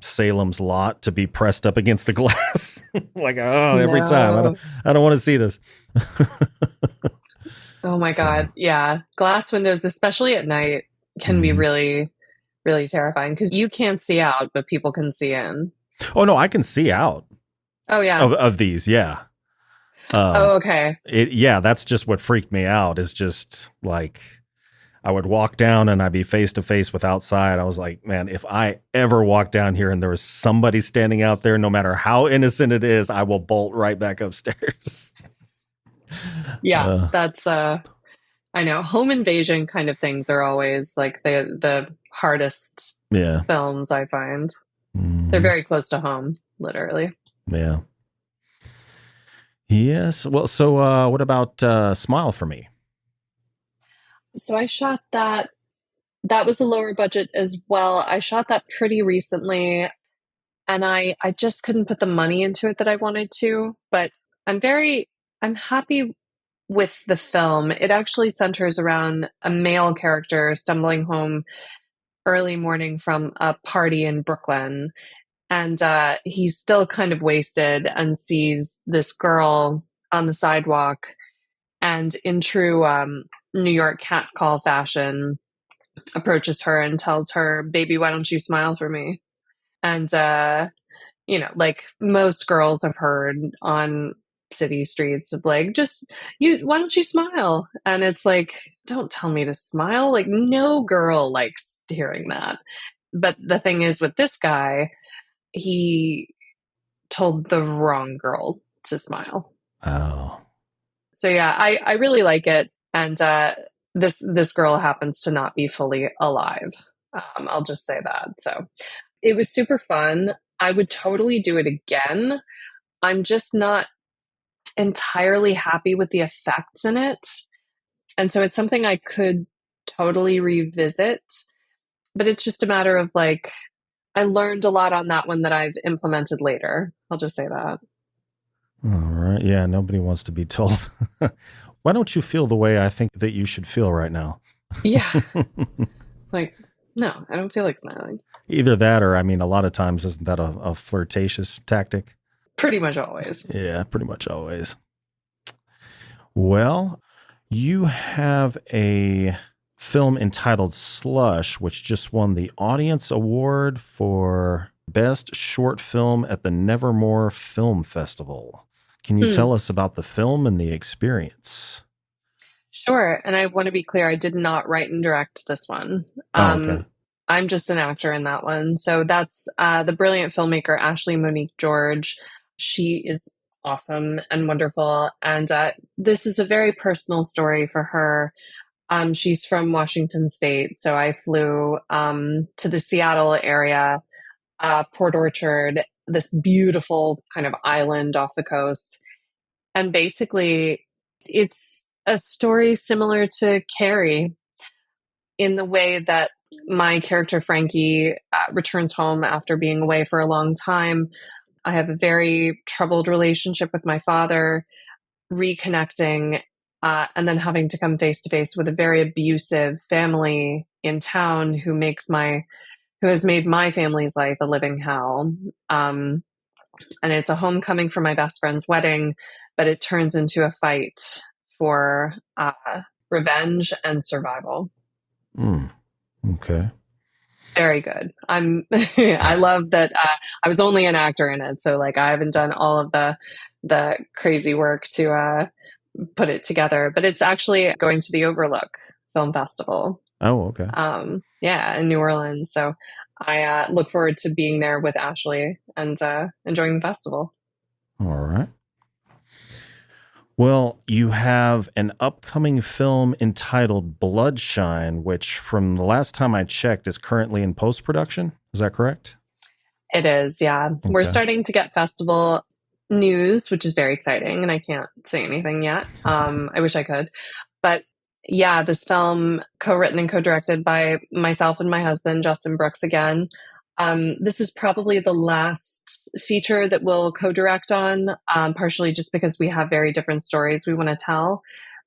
Salem's Lot to be pressed up against the glass. Like, every time. I don't want to see this. Oh my God. Yeah. Glass windows, especially at night, can be really, really terrifying, because you can't see out, but people can see in. Oh, no, I can see out. Oh, yeah. Of these, yeah. Um, Oh, okay. yeah, that's just what freaked me out. Is just like I would walk down and I'd be face to face with outside. I was like, man, if I ever walk down here and there was somebody standing out there, no matter how innocent it is, I will bolt right back upstairs. Yeah, that's I know home invasion kind of things are always like the hardest Yeah. films I find. Mhm. They're very close to home, literally. Yeah. Yes. Well, so what about Smile for Me? So I shot that. That was a lower budget as well. I shot that pretty recently, and I just couldn't put the money into it that I wanted to, but I'm happy with the film. It actually centers around a male character stumbling home early morning from a party in Brooklyn, and he's still kind of wasted and sees this girl on the sidewalk, and in true New York catcall fashion, approaches her and tells her, "Baby, why don't you smile for me?" And like most girls have heard on city streets of like, just you, why don't you smile? And it's like, don't tell me to smile. Like, no girl likes hearing that. But the thing is, with this guy, he told the wrong girl to smile. Oh. So yeah, I really like it, and this girl happens to not be fully alive. I'll just say that. So it was super fun. I would totally do it again. I'm just not entirely happy with the effects in it, and so it's something I could totally revisit. But it's just a matter of like, I learned a lot on that one that I've implemented later. I'll just say that. All right. Yeah. Nobody wants to be told. Why don't you feel the way I think that you should feel right now? Yeah. Like, no, I don't feel like smiling. Either that, or I mean, a lot of times, isn't that a flirtatious tactic? Pretty much always. Yeah, pretty much always. Well, you have a film entitled Slush, which just won the Audience Award for Best Short Film at the Nevermore Film Festival. Can you tell us about the film and the experience? Sure. And I want to be clear, I did not write and direct this one. Okay. I'm just an actor in that one. So that's the brilliant filmmaker, Ashley Monique George. She is awesome and wonderful. And this is a very personal story for her. She's from Washington State. So I flew to the Seattle area, Port Orchard, this beautiful kind of island off the coast. And basically, it's a story similar to Carrie in the way that my character Frankie returns home after being away for a long time. I have a very troubled relationship with my father, reconnecting, and then having to come face to face with a very abusive family in town who has made my family's life a living hell. And it's a homecoming for my best friend's wedding, but it turns into a fight for revenge and survival. Okay. It's very good. I love that. I was only an actor in it, so like I haven't done all of the crazy work to put it together. But it's actually going to the Overlook Film Festival. Oh, okay. Yeah, in New Orleans. So I look forward to being there with Ashley and enjoying the festival. All right. Well, you have an upcoming film entitled Bloodshine, which from the last time I checked is currently in post-production. Is that correct? It is, yeah. Okay. We're starting to get festival news, which is very exciting, and I can't say anything yet. I wish I could. But yeah, this film, co-written and co-directed by myself and my husband, Justin Brooks again. This is probably the last feature that we'll co-direct on, partially just because we have very different stories we want to tell.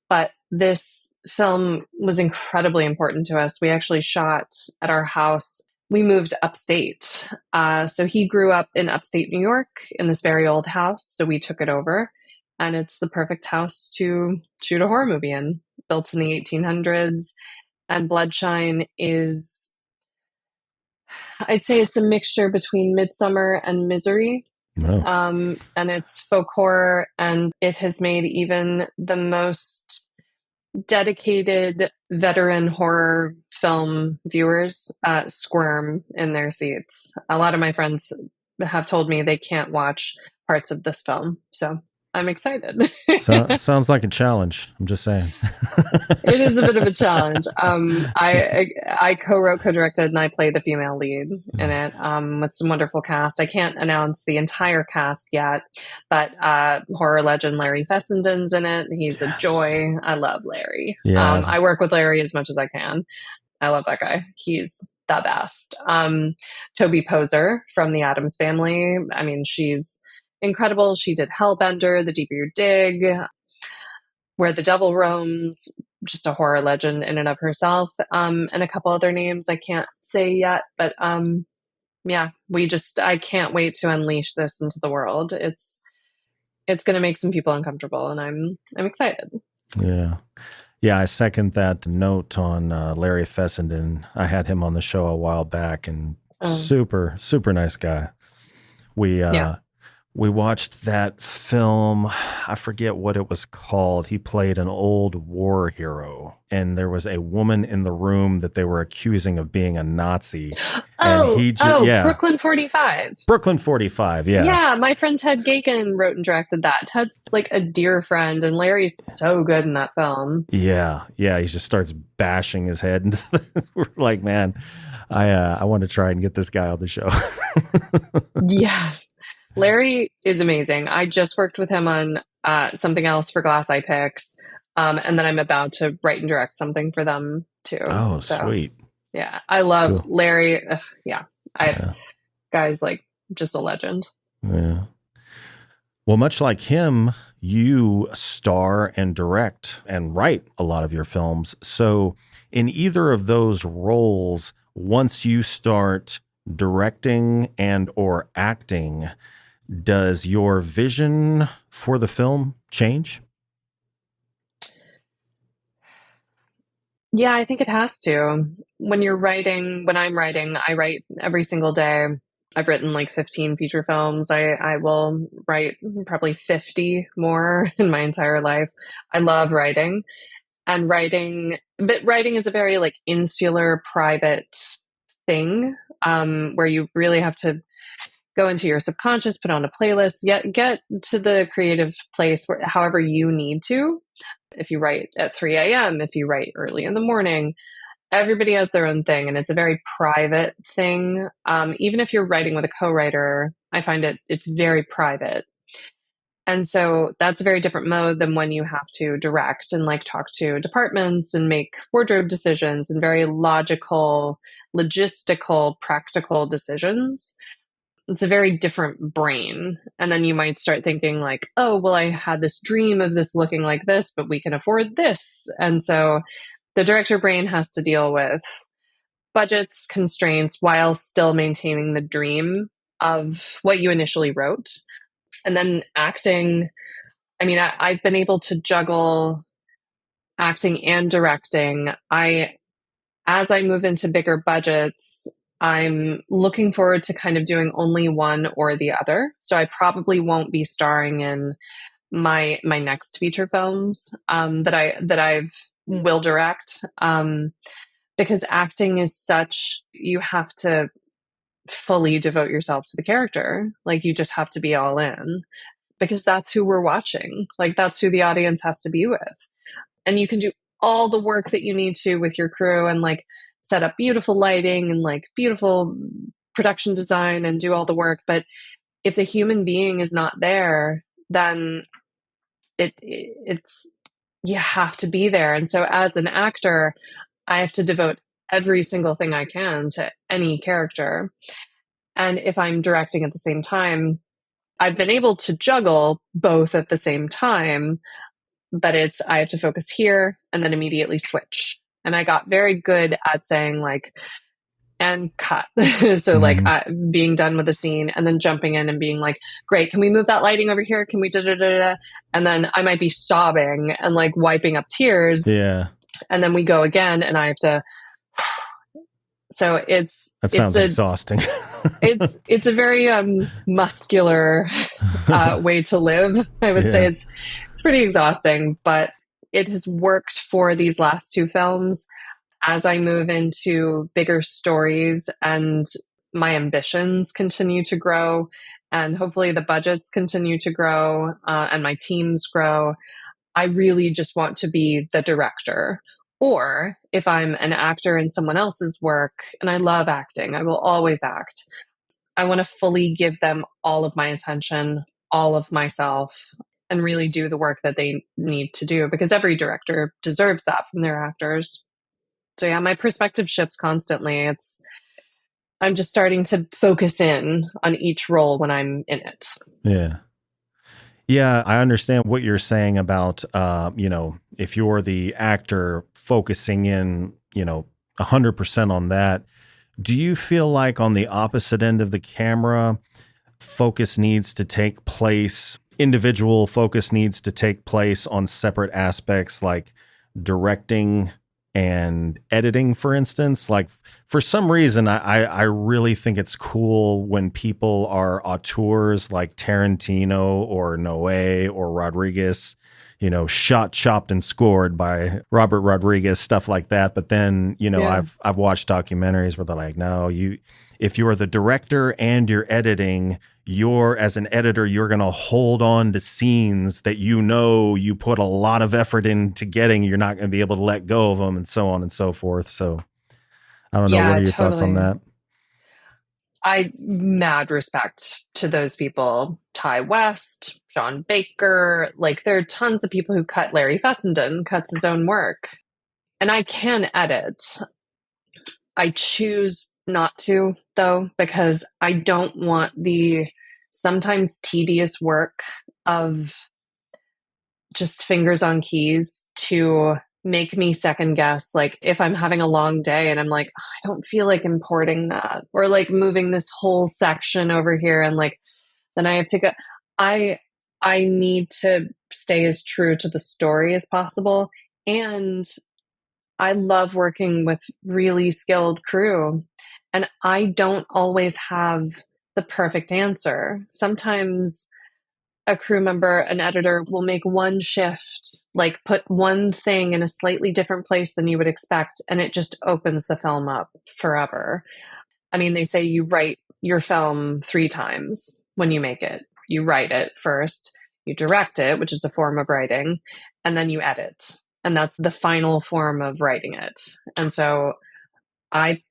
But this film was incredibly important to us. We actually shot at our house. We moved upstate. So he grew up in upstate New York in this very old house. So we took it over. And it's the perfect house to shoot a horror movie in, built in the 1800s. And Bloodshine is, I'd say it's a mixture between Midsummer and Misery. Oh. And it's folk horror, and it has made even the most dedicated veteran horror film viewers squirm in their seats. A lot of my friends have told me they can't watch parts of this film, so I'm excited. So sounds like a challenge. I'm just saying. It is a bit of a challenge. I co-wrote, co-directed, and I play the female lead in it with some wonderful cast. I can't announce the entire cast yet, but horror legend Larry Fessenden's in it. He's a joy. I love Larry. Yeah. I work with Larry as much as I can. I love that guy. He's the best. Toby Poser from the Addams Family. I mean, she's incredible. She did Hellbender, The Deeper You Dig, Where the Devil Roams, just a horror legend in and of herself, and a couple other names I can't say yet, but yeah, I can't wait to unleash this into the world. It's going to make some people uncomfortable, and I'm excited. Yeah. Yeah, I second that note on Larry Fessenden. I had him on the show a while back, and super, super nice guy. We watched that film. I forget what it was called. He played an old war hero, and there was a woman in the room that they were accusing of being a Nazi. Brooklyn 45. Brooklyn 45, yeah. Yeah, my friend Ted Gaken wrote and directed that. Ted's like a dear friend, and Larry's so good in that film. Yeah, he just starts bashing his head. And we're like, man, I want to try and get this guy on the show. Yeah. Larry is amazing. I just worked with him on something else for Glass Eye Picks, and then I'm about to write and direct something for them too. Oh, so, sweet. Yeah, I love Larry. Guy's like just a legend. Yeah. Well, much like him, you star and direct and write a lot of your films. So in either of those roles, once you start directing and or acting, does your vision for the film change? Yeah, I think it has to. When I'm writing, I write every single day. I've written like 15 feature films. I will write probably 50 more in my entire life. I love writing, but writing is a very like insular, private thing, where you really have to go into your subconscious, put on a playlist, get to the creative place however you need to. If you write at 3 a.m., if you write early in the morning, everybody has their own thing, and it's a very private thing. Even if you're writing with a co-writer, I find it's very private. And so that's a very different mode than when you have to direct and like talk to departments and make wardrobe decisions and very logical, logistical, practical decisions. It's a very different brain. And then you might start thinking like, oh, well, I had this dream of this looking like this, but we can afford this. And so the director brain has to deal with budgets, constraints, while still maintaining the dream of what you initially wrote. And then acting, I mean, I've been able to juggle acting and directing. As I move into bigger budgets, I'm looking forward to kind of doing only one or the other. So I probably won't be starring in my next feature films that I will direct, because acting is such, you have to fully devote yourself to the character. Like you just have to be all in, because that's who we're watching. Like that's who the audience has to be with. And you can do all the work that you need to with your crew and like set up beautiful lighting and like beautiful production design and do all the work. But if the human being is not there, then it's you have to be there. And so as an actor, I have to devote every single thing I can to any character. And if I'm directing at the same time, I've been able to juggle both at the same time, but I have to focus here and then immediately switch. And I got very good at saying like, and cut. So like being done with a scene and then jumping in and being like, great, can we move that lighting over here? Can we da-da-da-da? And then I might be sobbing and like wiping up tears. Yeah. And then we go again and I have to So That sounds exhausting. it's a very muscular way to live. I would say Yeah. it's pretty exhausting, but it has worked for these last two films. As I move into bigger stories and my ambitions continue to grow, and hopefully the budgets continue to grow, and my teams grow, I really just want to be the director. Or if I'm an actor in someone else's work, and I love acting, I will always act. I want to fully give them all of my attention, all of myself, and really do the work that they need to do, because every director deserves that from their actors. So yeah, my perspective shifts constantly. I'm just starting to focus in on each role when I'm in it. Yeah. Yeah, I understand what you're saying about, if you're the actor focusing in, 100% on that. Do you feel like on the opposite end of the camera, focus needs to take place, individual focus needs to take place on separate aspects like directing and editing, for instance? Like, for some reason, I really think it's cool when people are auteurs like Tarantino or Noé or Rodriguez, shot, chopped, and scored by Robert Rodriguez, stuff like that. But then, Yeah. I've watched documentaries where they're like, no, if you're the director and you're editing, as an editor, you're going to hold on to scenes that you put a lot of effort into getting. You're not going to be able to let go of them, and so on and so forth. So I don't know. What Yeah, are your thoughts on totally. that? I mad respect to those people. Ty West, Sean Baker, like there are tons of people who cut. Larry Fessenden cuts his own work. And I can edit. I choose not to, though, because I don't want the sometimes tedious work of just fingers on keys to make me second guess. Like if I'm having a long day and I'm like, "Oh, I don't feel like importing that, or like moving this whole section over here, and like then I have to go. I I need to stay as true to the story as possible. And I love working with really skilled crew. And I don't always have the perfect answer. Sometimes a crew member, an editor will make one shift, like put one thing in a slightly different place than you would expect, and it just opens the film up forever. I mean, they say you write your film 3 times when you make it. You write it first, you direct it, which is a form of writing, and then you edit. And that's the final form of writing it. And so I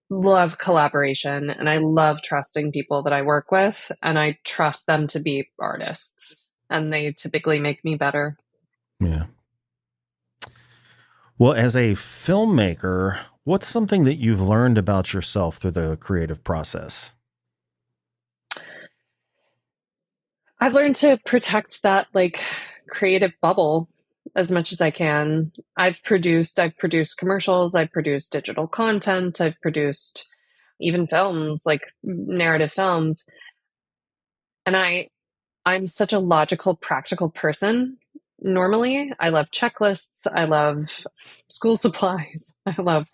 love collaboration, and I love trusting people that I work with, and I trust them to be artists, and they typically make me better. Yeah. Well, as a filmmaker, what's something that you've learned about yourself through the creative process? I've learned to protect that like creative bubble as much as I can. I've produced commercials, I've produced digital content, I've produced even films, like narrative films. And I'm such a logical, practical person. Normally, I love checklists, I love school supplies. I love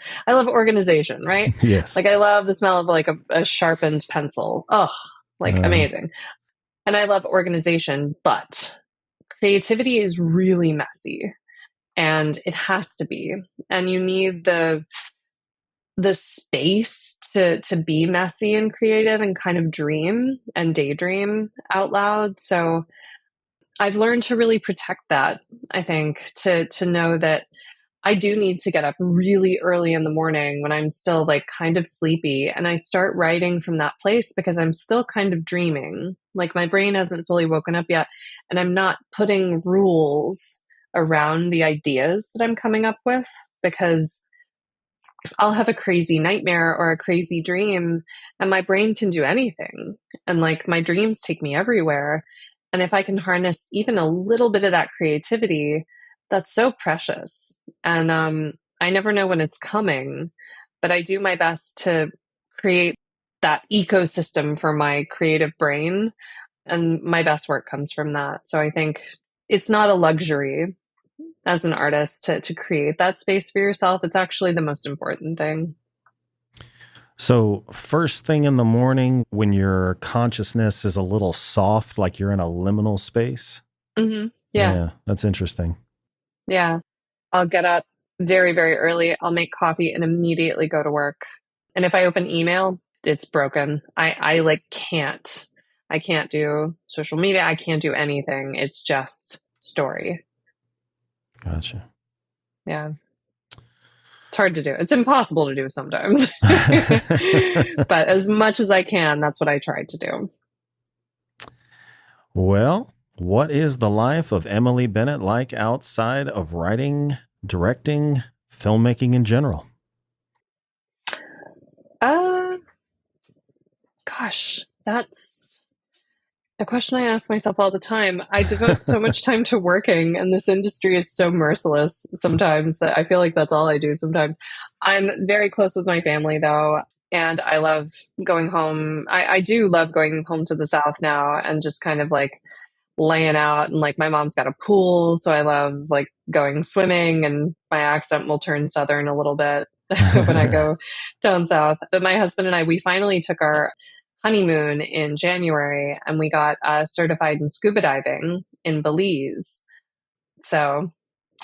organization, right? Yes. Like I love the smell of like a sharpened pencil. Oh, like Uh, amazing. And I love organization, but creativity is really messy, and it has to be. And you need the space to be messy and creative and kind of dream and daydream out loud. So I've learned to really protect that, I think, to know that I do need to get up really early in the morning when I'm still like kind of sleepy, and I start writing from that place because I'm still kind of dreaming. Like my brain hasn't fully woken up yet, and I'm not putting rules around the ideas that I'm coming up with, because I'll have a crazy nightmare or a crazy dream, and my brain can do anything. And like my dreams take me everywhere. And if I can harness even a little bit of that creativity, that's so precious. And I never know when it's coming, but I do my best to create that ecosystem for my creative brain. And my best work comes from that. So I think it's not a luxury as an artist to create that space for yourself. It's actually the most important thing. So, first thing in the morning when your consciousness is a little soft, like you're in a liminal space. Yeah. Yeah, that's interesting. Yeah. I'll get up very, very early. I'll make coffee and immediately go to work. And if I open email, it's broken. I like can't. I can't do social media. I can't do anything. It's just story. Gotcha. Yeah. It's hard to do. It's impossible to do sometimes. But as much as I can, that's what I try to do. Well, what is the life of Emily Bennett like outside of writing, directing, filmmaking in general? Gosh, that's a question I ask myself all the time. I devote so much time to working, and this industry is so merciless sometimes that I feel like that's all I do sometimes. I'm very close with my family, though, and I love going home. I do love going home to the South now and just kind of like laying out. And like my mom's got a pool, so I love like going swimming, and my accent will turn Southern a little bit when I go down south. But my husband and I, we finally took our honeymoon in January, and we got certified in scuba diving in Belize. So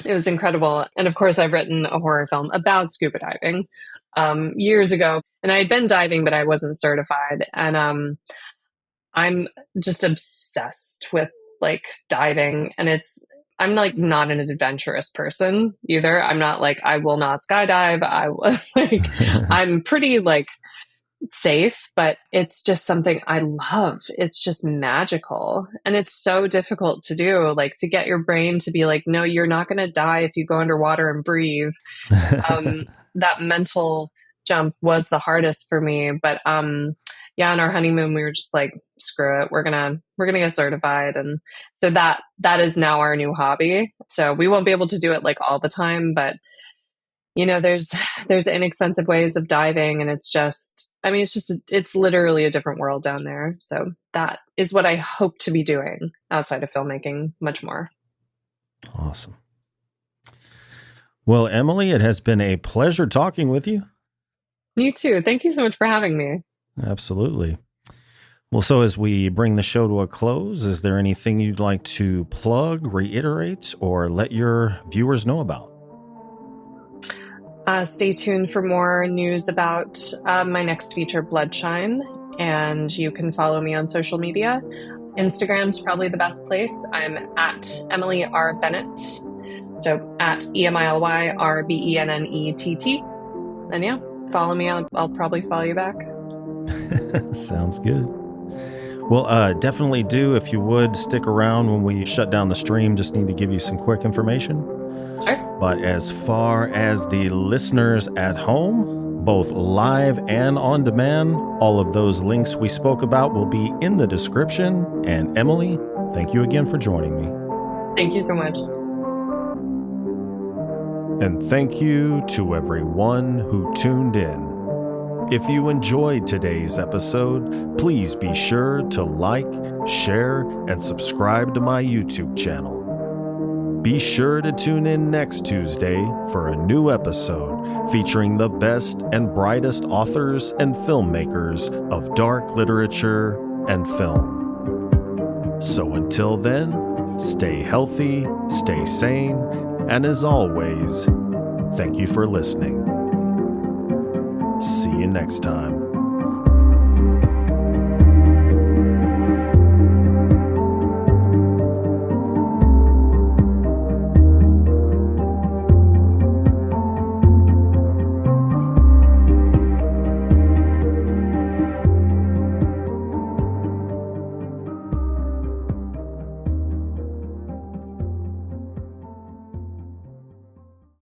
it was incredible. And of course, I've written a horror film about scuba diving years ago, and I had been diving, but I wasn't certified. And I'm just obsessed with like diving, and I'm like not an adventurous person either. I'm not like, I will not skydive. I'm pretty like safe, but it's just something I love. It's just magical. And it's so difficult to do, like to get your brain to be like, no, you're not going to die if you go underwater and breathe. That mental jump was the hardest for me. But yeah, on our honeymoon, we were just like, screw it. We're gonna get certified. And so that is now our new hobby. So we won't be able to do it like all the time, but you know, there's inexpensive ways of diving, and it's literally a different world down there. So that is what I hope to be doing outside of filmmaking much more. Awesome. Well, Emily, it has been a pleasure talking with you. You too. Thank you so much for having me. Absolutely. Well, so as we bring the show to a close, is there anything you'd like to plug, reiterate, or let your viewers know about? Stay tuned for more news about my next feature, Bloodshine, and you can follow me on social media. Instagram's probably the best place. I'm at Emily R. Bennett, so at EmilYRBENNETT. And yeah, follow me. I'll probably follow you back. Sounds good. Well, definitely do. If you would, stick around when we shut down the stream. Just need to give you some quick information. Sure. But as far as the listeners at home, both live and on demand, all of those links we spoke about will be in the description. And Emily, thank you again for joining me. Thank you so much. And thank you to everyone who tuned in. If you enjoyed today's episode, please be sure to like, share, and subscribe to my YouTube channel. Be sure to tune in next Tuesday for a new episode featuring the best and brightest authors and filmmakers of dark literature and film. So until then, stay healthy, stay sane, and as always, thank you for listening. See you next time.